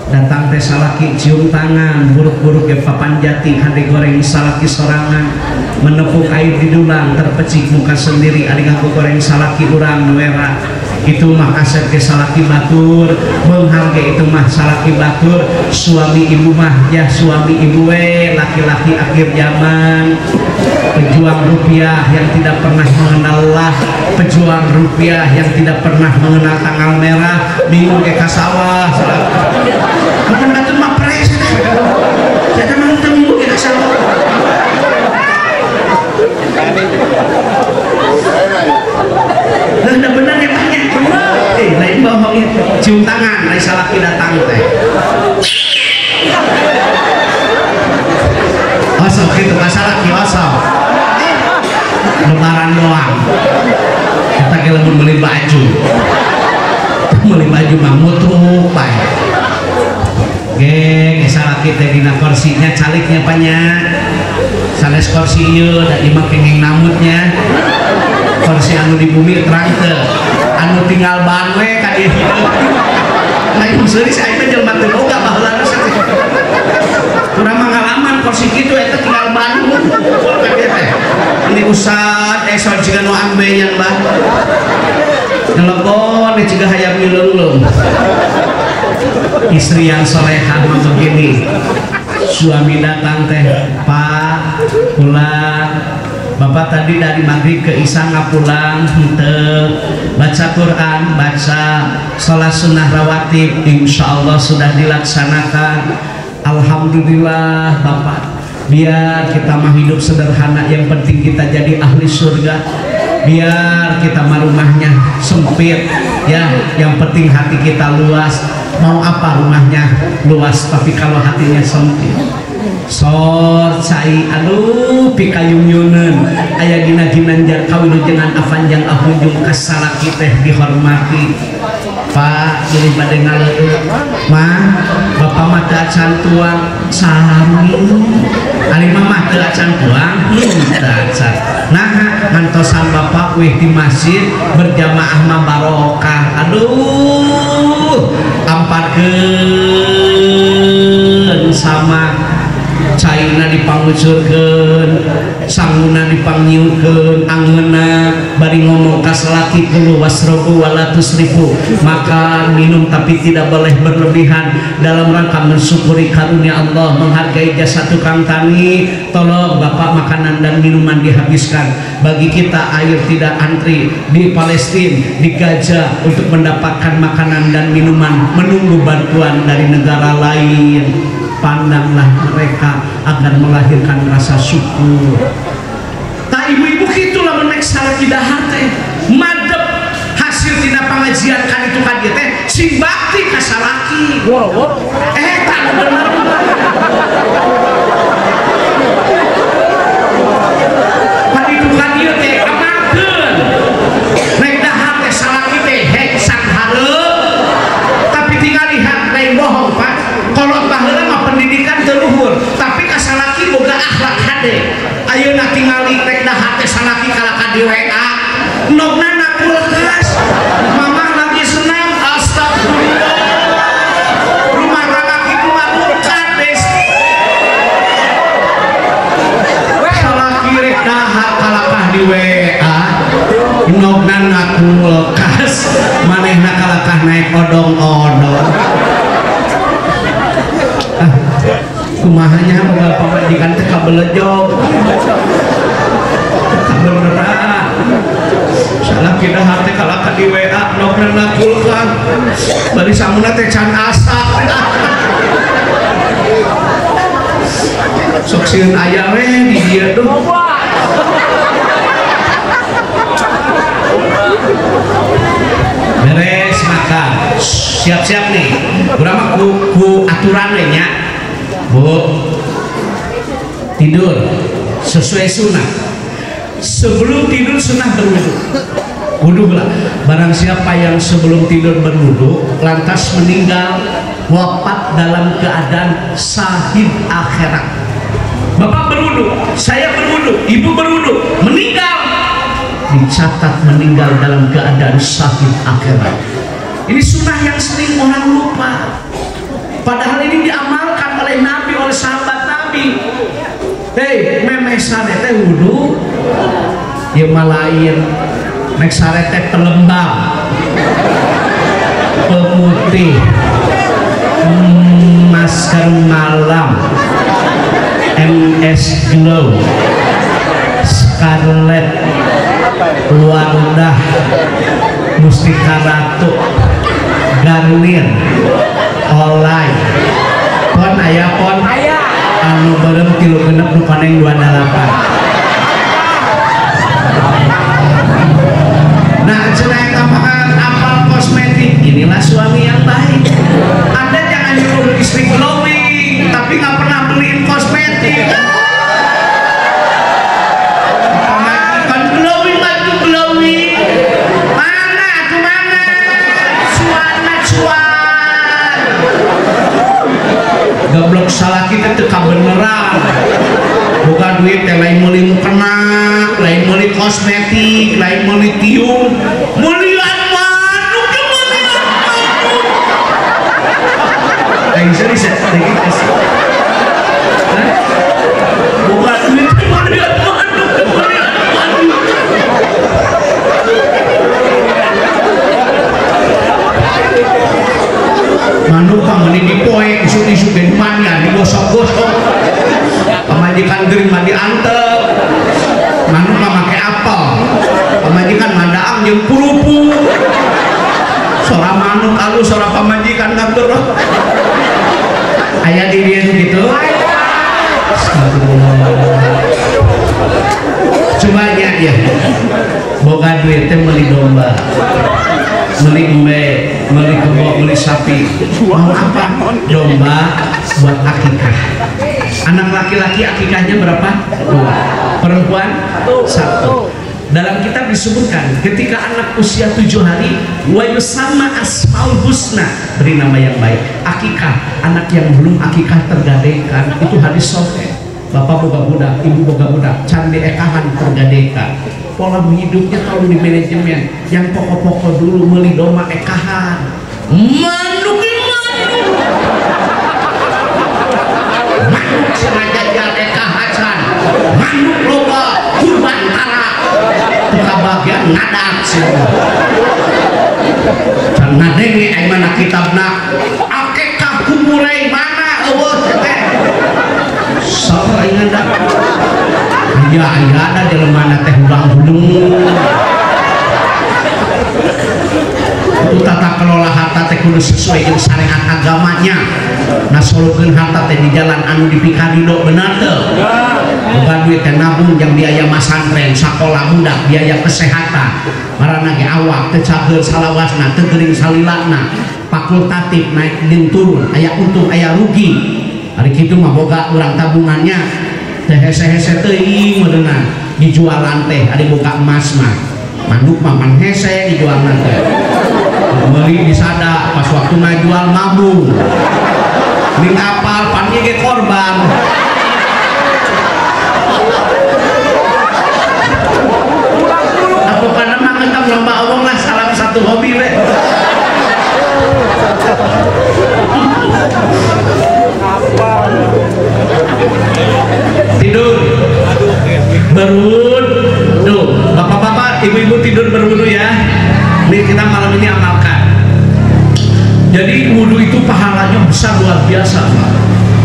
Datang teh salaki cium tangan, buruk-buruk ke papan jati, hade goreng salaki sorangan, menepuk air di dulang, terpecik muka sendiri, ari ngaku goreng salaki urang nuera. Itu mah kasep ke salaki batur, menghargai itu mah salaki batur. Suami ibu mah ya suami ibu we, laki-laki akhir zaman, pejuang rupiah yang tidak pernah mengenal Allah, pejuang rupiah yang tidak pernah mengenal tanggal merah, minggu ke kasawah. Bukan batu mah pres, jadi mau temu ke kasawah. Nah, benar ya banyak. Lain bohongnya, cium tangan, lain salaki datang teh. Osok itu masalaki osok. Lebaran doang. Kita kalau mau beli baju, mah mutruk bae. Geng, salaki teh dina kursinya caliknya banyak. Sanes kursi ieu da imah kengeng namutnya. Kursi anu di bumi terang teu. Anu tinggal ban we ka dieu hidup. Lain seuri si ayeuna jelema teu boga baheula teh. Urang mah ngalaman kursi kitu eta tinggal ban. Ka dieu teh. ini usad esok juga no ambeyan bah telepon juga hayam milulung istri yang solehah begini suami datang teh pak pulang bapak tadi dari maghrib ke isya nggak pulang baca Quran baca sholat sunnah rawatib insya Allah sudah dilaksanakan alhamdulillah bapak biar kita mah hidup sederhana yang penting kita jadi ahli surga biar kita mah rumahnya sempit ya yang penting hati kita luas mau apa rumahnya luas tapi kalau hatinya sempit sor cai aduh pikayung yunen aya dina ginanjar kawin dengan afanjang ahujung kasalaki teh dihormati pak jadi pada ngaleut mah bapak mah teu acan tuang sami ari mah teu acan tuang teu acan nah ngantosan bapak weh di masjid berjamaah mah barokah aduh amparkeun sama cairna dipangucurkeun sanguna dipangnyukeun angeuna bari ngomong ka salaki kulu wasrobu walatusrifu makan minum tapi tidak boleh berlebihan dalam rangka mensyukuri karunia Allah menghargai jasa tukang tani tolong bapak makanan dan minuman dihabiskan bagi kita air tidak antri di Palestina di Gaza untuk mendapatkan makanan dan minuman menunggu bantuan dari negara lain pandanglah mereka agar melahirkan rasa syukur tak ibu-ibu gitulah menek salaki dahar teh madep hasil tina pengajian kan itu kan teh sing bakti ka salaki tak bener pan itu kan ieu teh amakeun rek dahar teh salaki teh hek sang hareup tapi tinggal lihat lain bohong pak kalau baheula mah pendidikan teu luhur tapi ka salaki boga akhlak hade ayeuna tingali rek dahar teh salaki kalaka di WA nogna na kulkas mamah lagi senam astagfirullah rumah rangga kitu mah bukan besti salaki rek dahar kalaka di WA nogna na kulkas manehna kalakah naik odong-odong kumahanya moga pamajikan teh kabelejog kabeneran salah kita hati kalaka di WA nogna nakulkan bari samuna teh can asap sok sieun aya we di dieu tuh beres makan siap-siap nih urang ku aturan we nya Bu tidur sesuai sunnah sebelum tidur sunnah berwudu wudulah barang siapa yang sebelum tidur berwudu lantas meninggal wafat dalam keadaan sahid akhirat bapak berwudu saya berwudu ibu berwudu meninggal dicatat meninggal dalam keadaan sahid akhirat ini sunnah yang sering orang lupa padahal ini diamalkan oleh Nabi, oleh sahabat Nabi. Hei, memeh sare teh wudu, ieu mah lain. Mek sare teh pelembab, pemutih, masker malam, MS Glow, Scarlet, Wardah, Mustika Ratu, Garnier, Olay pon aya pon anu bareng 3 genep nu paneng 28 nah cenah eta apal kosmetik inilah suami yang baik Anda jangan nyuruh istri glowing tapi nggak pernah beliin kosmetik kan glowing baju glowing mana tuh mana cuan goblok salah kita teu kabeneran bukan duit teh lain meuli mukena lain meuli kosmetik lain meuli tiung mulian manuk ke mulian manuk lain serius bukan duit mulian manuk ke mulian make apel pamajikan madaang jeung purupu sora manuk alus sora pamajikan ngageureuk aya di dieu gitu. Coba ya boga duit teh meuli domba meuli embe meuli kebo meuli sapi mau apa domba buat akikah. Anak laki-laki akikahnya berapa? 2, perempuan 1. Dalam kitab disebutkan ketika anak usia 7 hari wa yusamma asmaul husna, beri nama yang baik. Akikah anak yang belum akikah tergadaikan itu hadis sahih. Bapak boga budak, ibu boga budak, can diekahan tergadaikan. Pola hidupnya kalau di manajemen yang pokok-pokok dulu meuli domba ekahan. Manuk sengaja jual ekahan. Manuk loba kurban tara. Tuka bagian ngadak sih. Can ngadenge aya mana kitabna akekah kumulai mana eueuh teh. Saha ingan dak. Ya ada jelema teh hudang-hudung. Itu tata kelola harta teh kudu sesuai dengan syariat agamanya. Nasolkeun harta teh di jalan anu dipikarido bener teu. Bukan duit teh nabung yang biaya masantren, sakola budak, biaya kesehatan. Marana ge awak teu cageul salawasna, teu geuring salilana. Fakultatif naik jeung turun, aya untung aya rugi. Ari kitu mah boga urang tabungannya teh hese-hese teuing meunang dijualan teh ari boga emas mah. Manduk mah man hese dijualna teh. Meuli disada pas waktu ngajual mabung. Ning apal pan ge korban. Aku kana mah ngetam lomba awong lah salam satu hobi we. Tidur berwudu. Tuh bapak-bapak ibu-ibu tidur berwudu ya. Ini kita malam ini amalkan. Jadi wudu itu pahalanya besar luar biasa.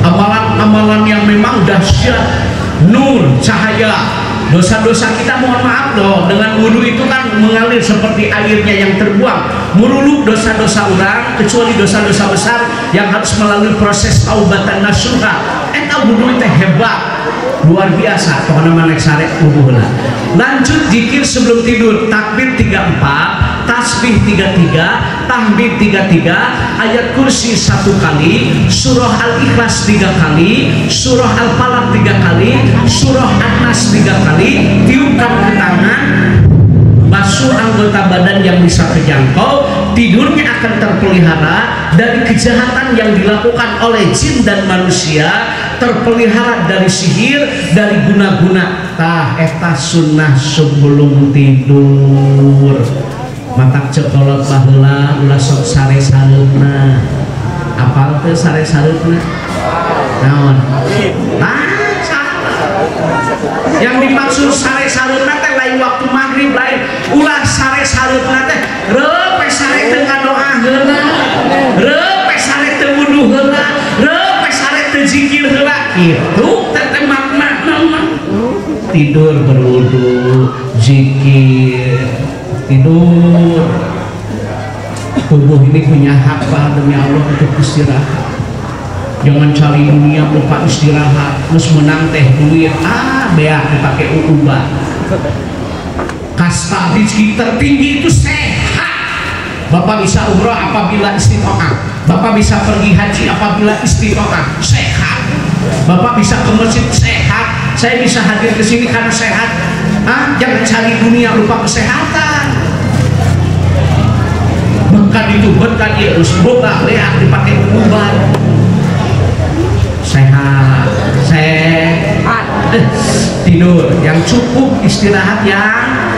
Amalan-amalan yang memang dahsyat, nur, cahaya. Dosa-dosa kita mohon maaf loh, dengan wudu itu kan mengalir seperti airnya yang terbuang. Muruluk dosa-dosa orang, kecuali dosa-dosa besar yang harus melalui proses taubatan nasuha. Eta wudu itu hebat, luar biasa. Pokoknya manek sare wudu heula. Lanjut zikir sebelum tidur, takbir 34, tasbih 33, tahmid 33, ayat kursi 1 kali, surah al-ikhlas 3 kali, surah al-falaq 3 kali, surah an-nas 3 kali, tiupkan ke tangan, basuh anggota badan yang bisa terjangkau, tidurnya akan terpelihara dari kejahatan yang dilakukan oleh jin dan manusia, terpelihara dari sihir, dari guna-guna. Tah eta sunnah sebelum tidur. Matak cekolot baheula ulah sok sare sareupna. Apal teu sare sareupna? Naon? Yang dimaksud sare sareupna teh lain waktu maghrib, lain ulah sare sareupna teh reupe sare teu ngadoa heula, reupe sare teu wudu heula, reupe sare teu zikir heula. Kitu teh makna mah. Tidur berwudu, zikir, tidur. Tubuh ini punya hak demi Allah untuk istirahat. Jangan cari dunia lupa istirahat. Terus menang teh duit, beak dipakai ubah. Kasta rezeki tertinggi itu sehat. Bapak bisa umroh apabila istiqomah. Bapak bisa pergi haji apabila istiqomah. Sehat. Bapak bisa ke masjid sehat. Saya bisa hadir ke sini karena sehat. Jangan cari dunia lupa kesehatan. Bukan itu, bukan itu. Boga leak dipakai ubat. Sehat. Tidur yang cukup, istirahat yang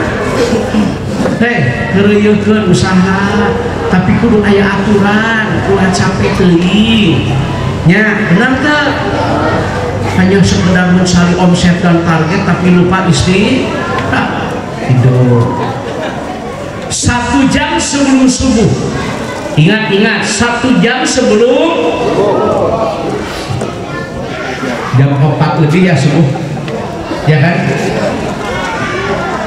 kereuyeukkeun usaha, tapi kudu aya aturan, kudu capek teuing. Nya, benar teu? Hanya sekedar mencari omset dan target tapi lupa istirahat. Tidur 1 jam sebelum subuh. Ingat 1 jam sebelum jam 4 lebih ya subuh, ya kan?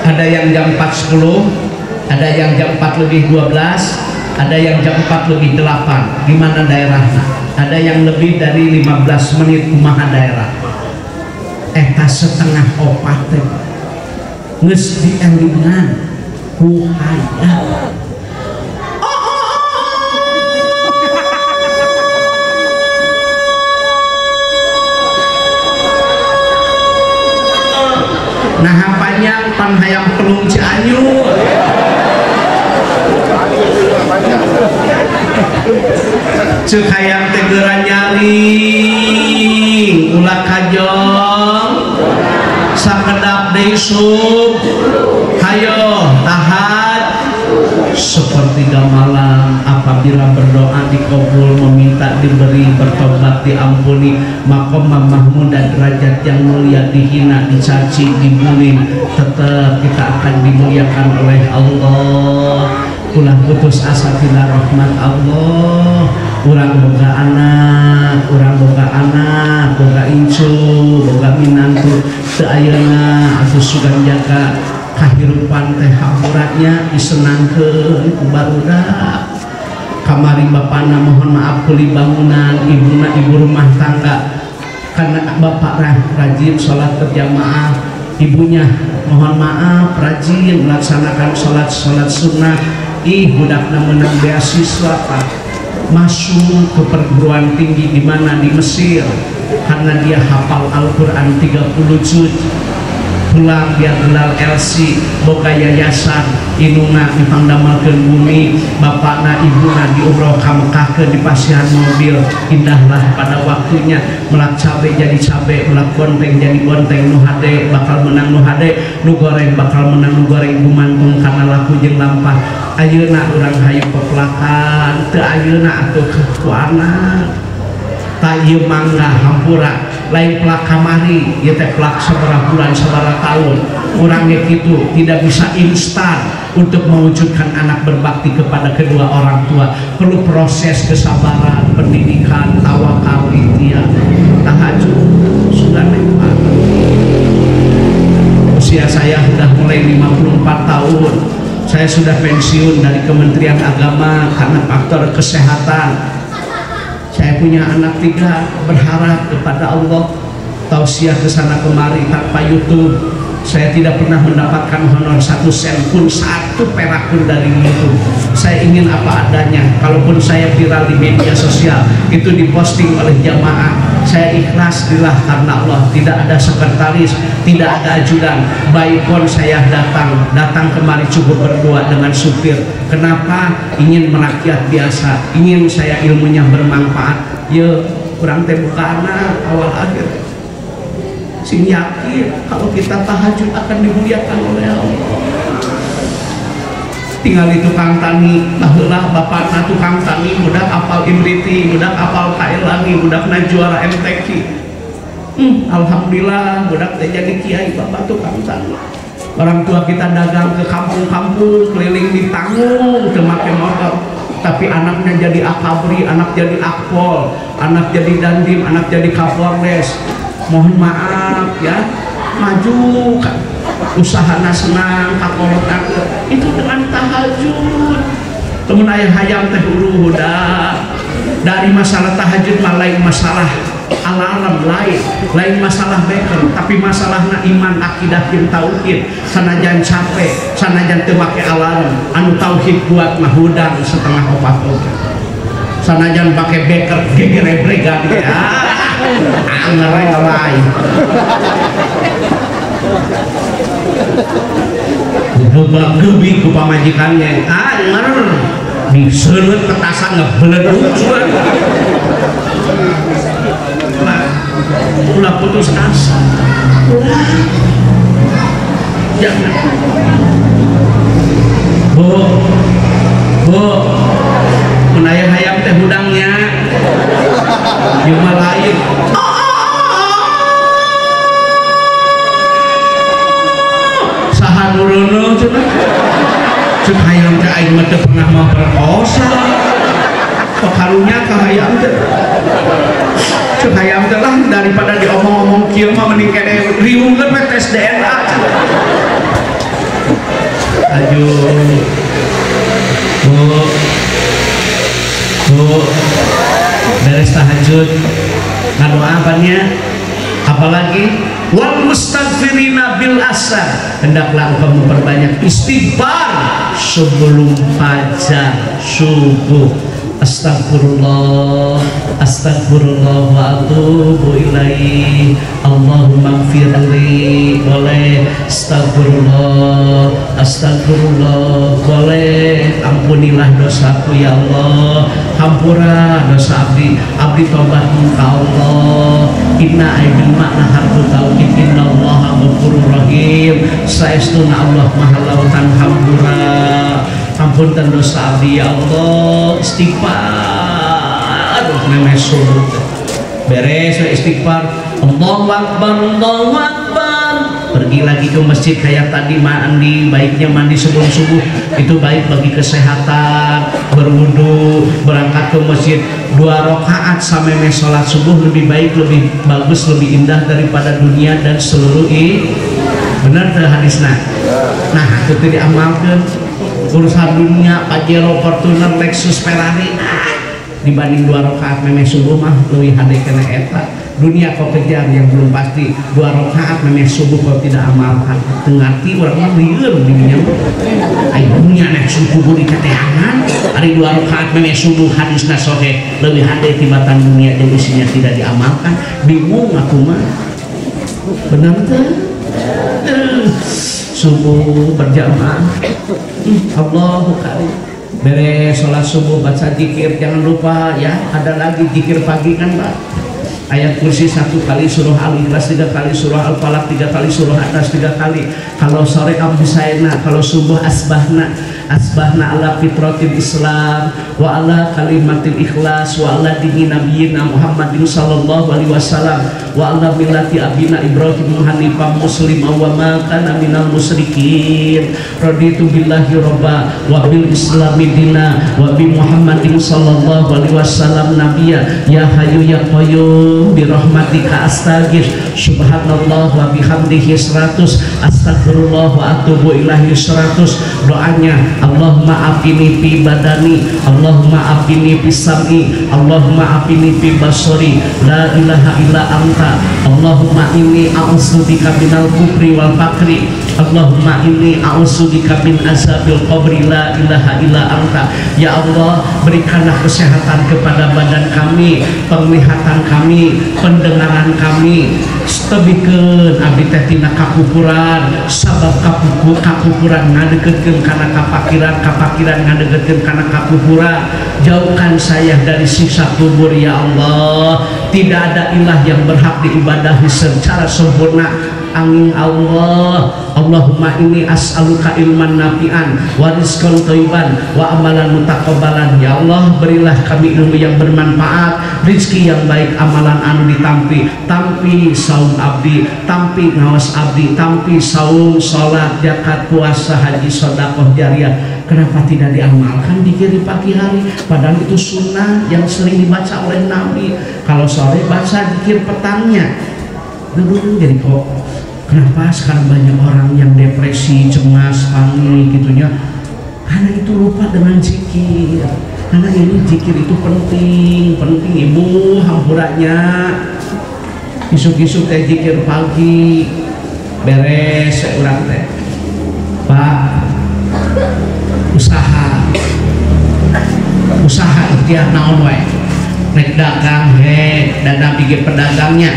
ada yang jam 4.10, ada yang jam 4:12, ada yang jam 4:08. Gimana daerahnya? Ada yang lebih dari 15 menit kumaha daerah. Eta setengah opat teh geus dielingan ku hayang. Nah panjang pan hayang pelung Cianjur. Ceuk hayang teh geura nyaring ulah kajong sakedap deui sup hayo tahan sepertiga malam. Apabila berdoa dikabul, meminta diberi, bertobat diampuni, maka Mahmud dan derajat yang mulia dihina, dicaci, dibully, tetap kita akan dimuliakan oleh Allah. Ulah putus asa tina rahmat Allah. Urang boga anak, boga incu, boga minantu, teu ayeuna atuh sugan jaga kahirupan teh hamuratnya disenangkeun ku barudak. Kamari bapana mohon maaf kuli bangunan, ibuna ibu rumah tangga karena bapak rajin sholat berjamaah, ibunya mohon maaf rajin melaksanakan sholat sunnah. Budakna menang beasiswa Pak, masuk ke perguruan tinggi di mana di Mesir karena dia hafal Al-Quran 30 juz. Pulang dia gelar LC, boga yayasan inuna dipangdamalkeun bumi, bapakna ibuna diumroh ka Mekah ke dipasihan mobil. Indahlah pada waktunya melak cabe jadi cabe, melak bonteng jadi bonteng, nu hade bakal menang nu hade, nu goreng bakal menang nu goreng, gumantung karena laku jeung lampah. Ayeuna urang hayu peplakan, teu ayeuna atuh ku anak. Tak ieu mangga hampura lain pelak kamari, ieu teh pelak sabaraha bulan sabaraha tahun. Urang ge kitu tidak bisa instan untuk mewujudkan anak berbakti kepada kedua orang tua. Perlu proses kesabaran, pendidikan, tawakal, ikhtiar, tahajud. Sudah lewat. Usia saya sudah mulai 54 tahun. Saya sudah pensiun dari Kementerian Agama karena faktor kesehatan. Saya punya anak 3, berharap kepada Allah tausiah kesana kemari tanpa YouTube. Saya tidak pernah mendapatkan honor 1 sen pun, 1 perak pun dari YouTube. Saya ingin apa adanya. Kalaupun saya viral di media sosial, itu diposting oleh jamaah. Saya ikhlas lillah karena Allah. Tidak ada sekretaris, tidak ada ajudan. Baik pun saya datang kemari cukup berdua dengan supir. Kenapa? Ingin merakyat biasa, ingin saya ilmunya bermanfaat. Ya kurang teh buka anak awal akhir. Sing yakin kalau kita tahajud akan dimuliakan oleh Allah. Tinggal di tukang tani, baheula bapakna tukang tani, budak apal Imriti, budak apal Kailani, budakna juara MTQ. Alhamdulillah budak teh jadi kiai bapak tukang tani. Orang tua kita dagang ke kampung-kampung, keliling di tanggung, teu make motor. Tapi anaknya jadi akabri, anak jadi akpol, anak jadi dandim, anak jadi kapolres. Mohon maaf ya, maju kan usahana senang kakolotan itu dengan tahajud. Temen ayah hayam teh huru huda dari masalah tahajud mah lain masalah alarm, lain masalah beker, tapi masalahna iman akidah jeung tauhid. Sanajan capek, sanajan teu make alarm, anu tauhid buat mah hudang setengah opat oge. Sanajan pake beker gegerebregan ya. Ngereng lain gebi ku pamajikannya nger diseuleut petasan ngebeleduk ulah putus asa jangan bu menaya hayam teh hudangnya cuma lain sahanurono cek hayam teh aing mah teu pernah memperkosa kok karunya ka hayam teh cek hayam teh lah daripada diomong-omong kieu mah mending kene riungkeun we tes DNA tahajud. Bu beres tahajud ngadoa apanya, apalagi wal mustaghfirina bil asar, hendaklah engkau memperbanyak istighfar sebelum fajar subuh. Astagfirullah, astagfirullah wa atubu ilaih. Allahumma gfirli, boleh. Astagfirullah, astagfirullah, boleh. Ampunilah dosaku ya Allah, hampura dosa abdi, abdi tobat ka Allah. Inna aidil makna harfu tauhid, inna allaha ghafurur rahim. Saestuna Allah maha lautan hampura, ampunkan dosa abdi ya Allah. Istighfar memang surut beres istighfar. Allahu Akbar, Allahu Akbar. Pergi lagi ke masjid kayak tadi, mandi, baiknya mandi sebelum subuh, itu baik bagi kesehatan. Berwudu, berangkat ke masjid 2 rakaat sampai sholat subuh, lebih baik, lebih bagus, lebih indah daripada dunia dan seluruh benar tuh hadisnya. Nah itu diamalkan. Urusan dunia Pajero, Fortuner, Lexus, Ferrari dibanding 2 rakaat memeh subuh mah lebih hade kena eta. Dunia kau kejar yang belum pasti, 2 rakaat memeh subuh kau tidak amalkan, tengarti orang mah lieur di dunia. Ai dunia nek subuh di kateangan hari 2 rakaat memeh subuh hadisna sahih lebih hade tibatan dunia yang isinya tidak diamalkan. Bingung aku mah. Benar tuh? Subuh berjamaah, Allahu Karim, beres sholat subuh baca zikir, jangan lupa ya, ada lagi zikir pagi kan Pak, ayat kursi 1 kali, surah Al-Ikhlas 3 kali, surah Al-Falaq 3 kali, surah Atas 3 kali. Kalau sore abdisaina, kalau subuh asbahna ala fitratil Islam wa ala kalimatil ikhlas wa ala dini nabiyina Muhammadin sallallahu alaihi wasallam wa ala millati abina Ibrahim hanifan muslim wa ma kana minal musyrikin. Raditu billahi robba wa bil islami dina wa bi Muhammadin sallallahu alaihi wasallam nabiyya ya hayyu ya qayyum bi rahmatika astaghfir subhanallah wa bihamdihi 100 astagfirullah wa atubu ilaihi 100. Doanya Allahumma afini fi badani, Allahumma afini fi sam'i, Allahumma afini fi basari, la ilaha illa anta, Allahumma inni a'udzubika minal kufri wal fakri, Allahumma inni a'udzubika min azabil qabri, la ilaha illa anta. Ya Allah, berikanlah kesehatan kepada badan kami, penglihatan kami, pendengaran kami, tebikeun abdi teh tina kakupuran, sabab kakupuran ngadegeutkeun kana kapakiran ngadegeutkeun kana kakupuran. Jauhkan saya dari siksa kubur ya Allah. Tidak ada ilah yang berhak diibadahi secara sempurna angin Allah. Allahumma inni as'aluka ilman nafi'an wa rizqan thayyiban wa amalan mutaqabbalan. Ya Allah, berilah kami ilmu yang bermanfaat, rezeki yang baik, amalan anu ditampi, tampi saum abdi, tampi ngawas abdi, tampi saum, salat, zakat, puasa, haji, sedekah jariyah. Kenapa tidak diamalkan di kiri pagi hari? Padahal itu sunnah yang sering dibaca oleh Nabi. Kalau sore baca zikir petangnya. Jadi kok kenapa sekarang banyak orang yang depresi, cemas, panik gitunya? Karena itu lupa dengan zikir. Karena ini zikir itu penting ibu, hampuranya. Isuk-isuk teh zikir pagi, beres urang teh. Pak, usaha ikhtiar naon wae. Nek dagang dagang bikin pedagangnya.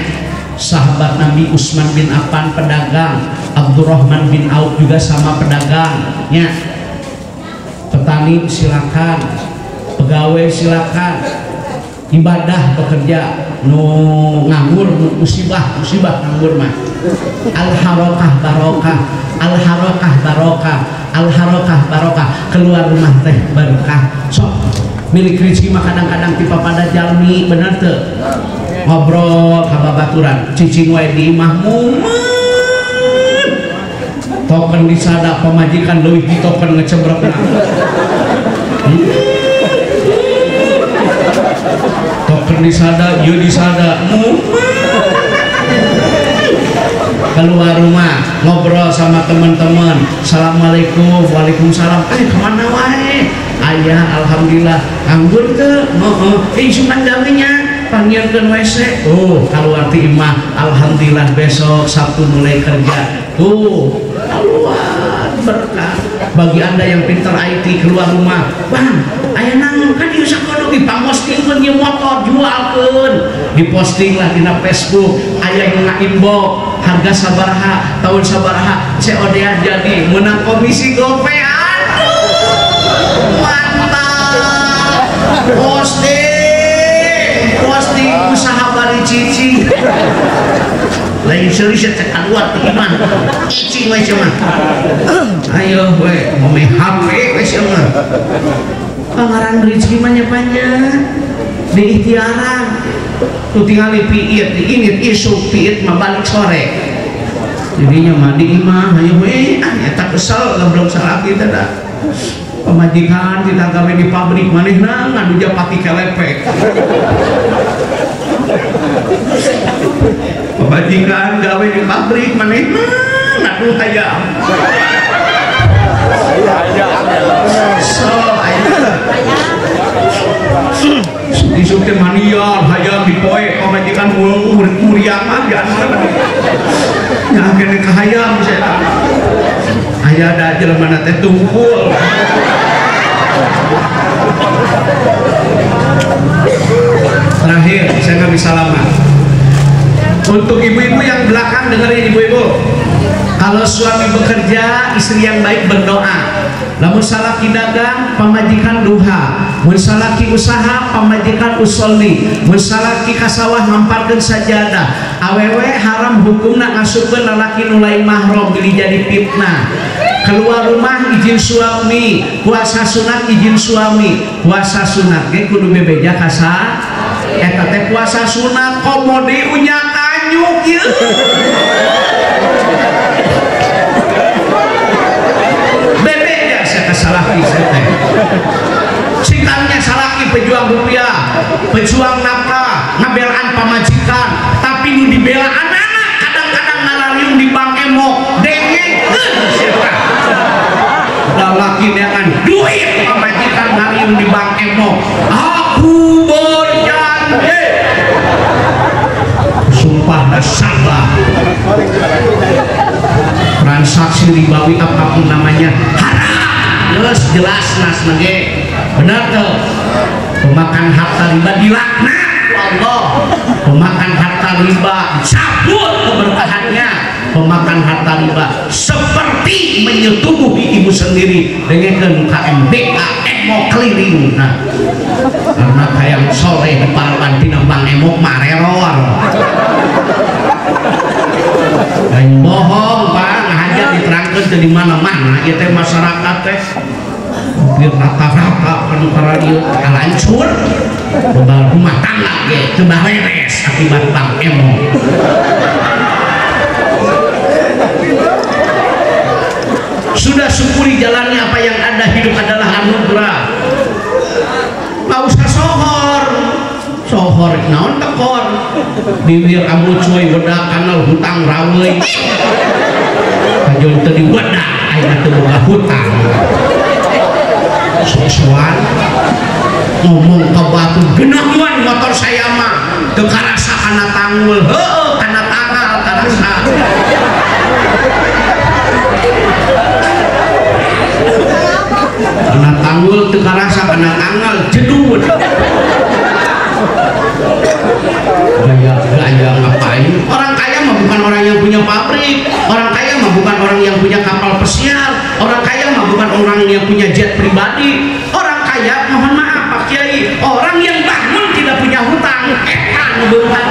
Sahabat Nabi Utsman bin Affan pedagang, Abdurrahman bin Auf juga sama pedagangnya. Petani silakan, pegawai silakan, ibadah bekerja, nganggur musibah nganggur mah. Al harokah barokah, keluar rumah teh berkah. Sok milik rezeki mah kadang-kadang tipe pada jalmi, bener teu? Ngobrol kababaturan cicing wae di imah mumet token disada pemajikan leuwih di token ngecebrekna token disada ieu disada mumet keluar rumah ngobrol sama teman-teman, assalamualaikum, waalaikumsalam, kemana wae? Ayah, alhamdulillah, anggur ke? Cuman gawinya panggilkan WC. Keluar ti imah, alhamdulillah besok Sabtu mulai kerja. Keluar berkah. Bagi anda yang pintar IT keluar rumah, bang, ayah nangun kan diusahakan lagi pangpostingkan di motor jualkan, diposting lah di Facebook, ayah yang inbox harga sabaraha tahun sabaraha COD jadi menang komisi GoPay. Aduh mantap, posting usaha bari cicing lain serius cek keluar iman cicing we mah ayo we ngomong HP we mah pangaran rezeki mah panjang diikhtiaran tuh tinggal piit diinit isu piit mah balik sore jadinya mah di imah ayo we tak kesel belum salah kita dah pemajikan kita gawe di pabrik manehna ngadu japati kelepek pemajikan gawe di pabrik manehna ngadu hayam so isuk teh manian hayam dipoe pemajikan muriang jangan nah kene ka hayam saya aya da jelema teh tungkul terakhir saya nggak bisa lama untuk ibu-ibu yang belakang dengerin ibu-ibu, kalau suami bekerja istri yang baik berdoa, lamun salaki dagang pamajikan duha, mun salaki usaha pamajikan usolli, mun salaki kasawah mamparkeun sajadah, awewe haram hukumna ngasupkeun lalaki nu lain mahram bilih jadi fitnah. Keluar rumah izin suami, puasa sunat izin suami, puasa sunat ge kudu bebeja kasa eta teh puasa sunat komodi unya kanyuk ieu bebeja saya salaki teh singkatnya salaki pejuang rupiah, pejuang nafkah, ngabelaan pamajikan, tapi nu dibela anak kadang-kadang ngalariung di bank emo dengekeun siapa lalaki dengan duit pemajikan hari di bank emo aku berjanji sumpah dan salah transaksi ribawi apapun namanya haram jelas nas nage benar tuh pemakan harta riba dilaknat Allah pemakan harta riba cabut keberkahannya pemakan harta riba seperti menyetubuhi ibu sendiri dengan KMBK emo keliling karena kayak sore di parawan tinambang emo mareror dan bohong pak ngajar diterangkan dari mana-mana itu masyarakat teh hampir rata-rata kan para dia alancur berbal rumah tangga gitu beres akibat bang emo sudah syukuri jalannya apa yang ada, hidup adalah anugerah, nggak usah sohor naon tekor bibir amu cuy wedak kanal hutang rawei kajol tadi wedak ayeuna teu boga hutang sosokan ngomong ka batu geneuan motor saya mah teu karasa kana tanggul heueuh kana tanggal karasa karena tanggul teu karasa kana tanggal jedud gaya ngapain orang kaya mah bukan orang yang punya pabrik, orang kaya mah bukan orang yang punya kapal pesiar, orang kaya mah bukan orang yang punya jet pribadi, orang kaya mohon maaf Pak Kiai orang yang bangun tidak punya hutang etan beuntan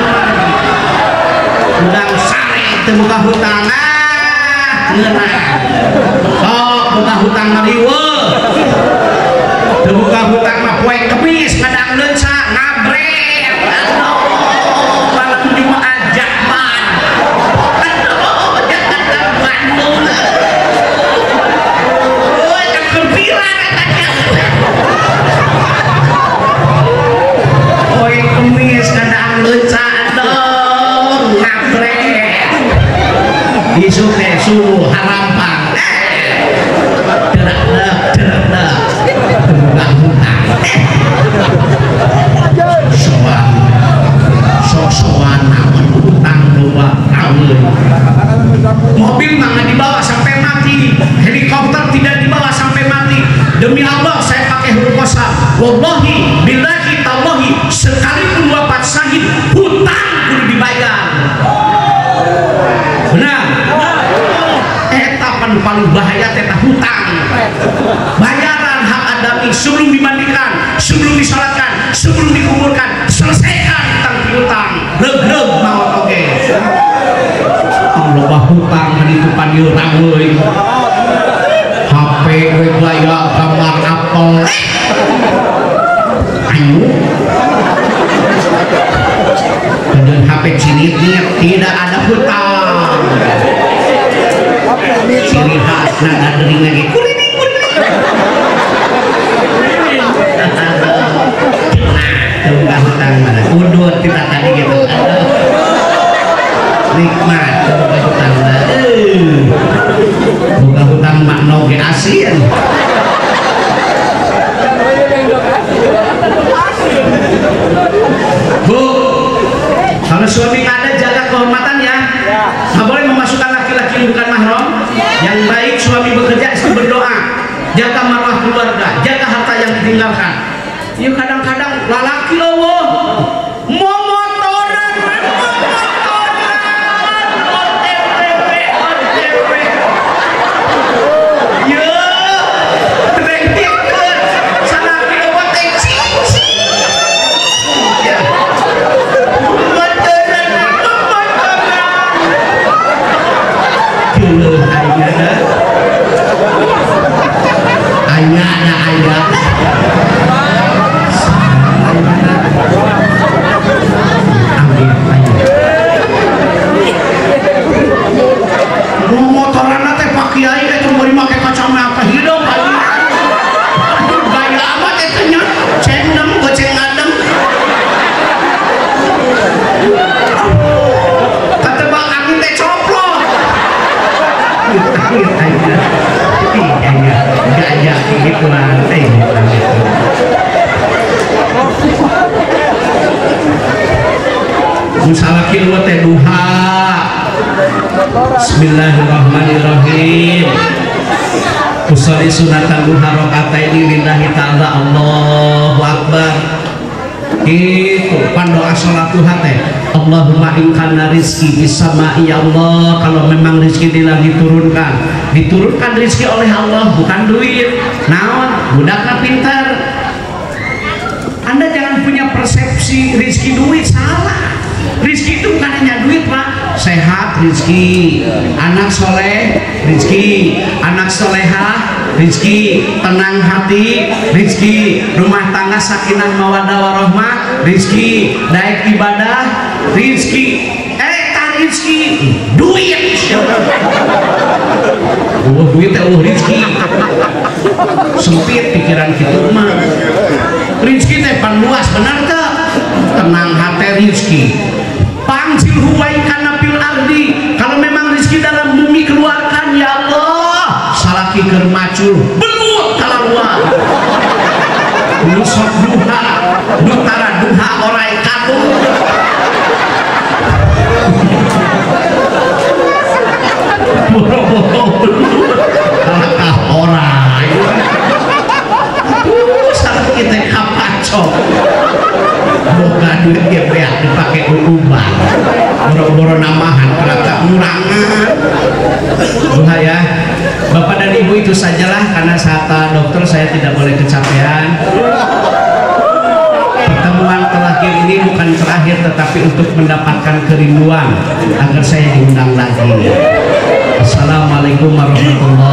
udang sare teu boga hutang ngeunah sok boga hutang mariweuh teu boga hutang mah poe kemis ngadang leunsa ngabre qasam, wallahi billahi tallahi, sekalipun wafat syahid hutang kudu dibayar. Benar. Eta paling bahaya eta hutang. Bayaran hak adami sebelum dimandikan, sebelum disalatkan, sebelum dikuburkan, selesaikan hutang piutang. Regreg maot oge. Allah hutang itu paniurang euy. HP we gaya gambar apel. Ayo. Dengan HP cinit-cinit tidak ada hutang. Ciri khas nada dering lagi kurining. Nah, hutang mana? Udut kita tadi gitu. Nikmat buka hutang lah. Buka hutang makno ge asin. Bu, kalau suami ada jaga kehormatan ya. Nggak boleh memasukkan laki-laki yang bukan mahram. Yang baik suami bekerja, istri berdoa, jaga marwah keluarga, jaga harta yang ditinggalkan. Ya kadang-kadang lalaki loh momotoran, OTW. Ya, terengtikkan, salaki loh tensi. Ya, momotoran. Kilo ayah. Motoran teh Pak Kiai itu beri make kacamata hidup gaya amat itu nya cendem goceng adem kata Bang angin teh coplok iya gaya gitu lah musalakin wa teh duha. Bismillahirrahmanirrahim. Usolli sunatan duha rakaataini lillahi ta'ala, Allahu akbar. Itu pandoa salat duha teh. Allahumma in kana rizqi bis-sama'i, ya Allah, kalau memang rezeki diturunkan rezeki oleh Allah, bukan duit. Naon? Budakna pintar. Anda jangan punya persepsi rezeki duit, salah. Rizki itu bukan hanya duit Pak, sehat rizki, anak soleh rizki, anak solehah rizki, tenang hati rizki, rumah tangga sakinah mawaddah warahmah rizki, naik ibadah rizki, rizki, duit duit rizki sempit pikiran kita mah. Rizki teh pan luas benar tak? Tenang hati rizki. Pangsil huwai kana fil ardi, kalau memang rizki dalam bumi keluarkan ya Allah. Salaki keur macul belut kalaluan. Nusok duha, dutara duha orai katung. Boro-boro belut kalakah orai. Saat kita kapacok boga duit dia beak dipakai ubah boro-boro namahan kelakak murangan. Duha ya Bapak dan Ibu, itu sajalah karena kata dokter saya tidak boleh kecapean. Pertemuan terakhir ini bukan terakhir tetapi untuk mendapatkan kerinduan agar saya diundang lagi. Assalamualaikum warahmatullahi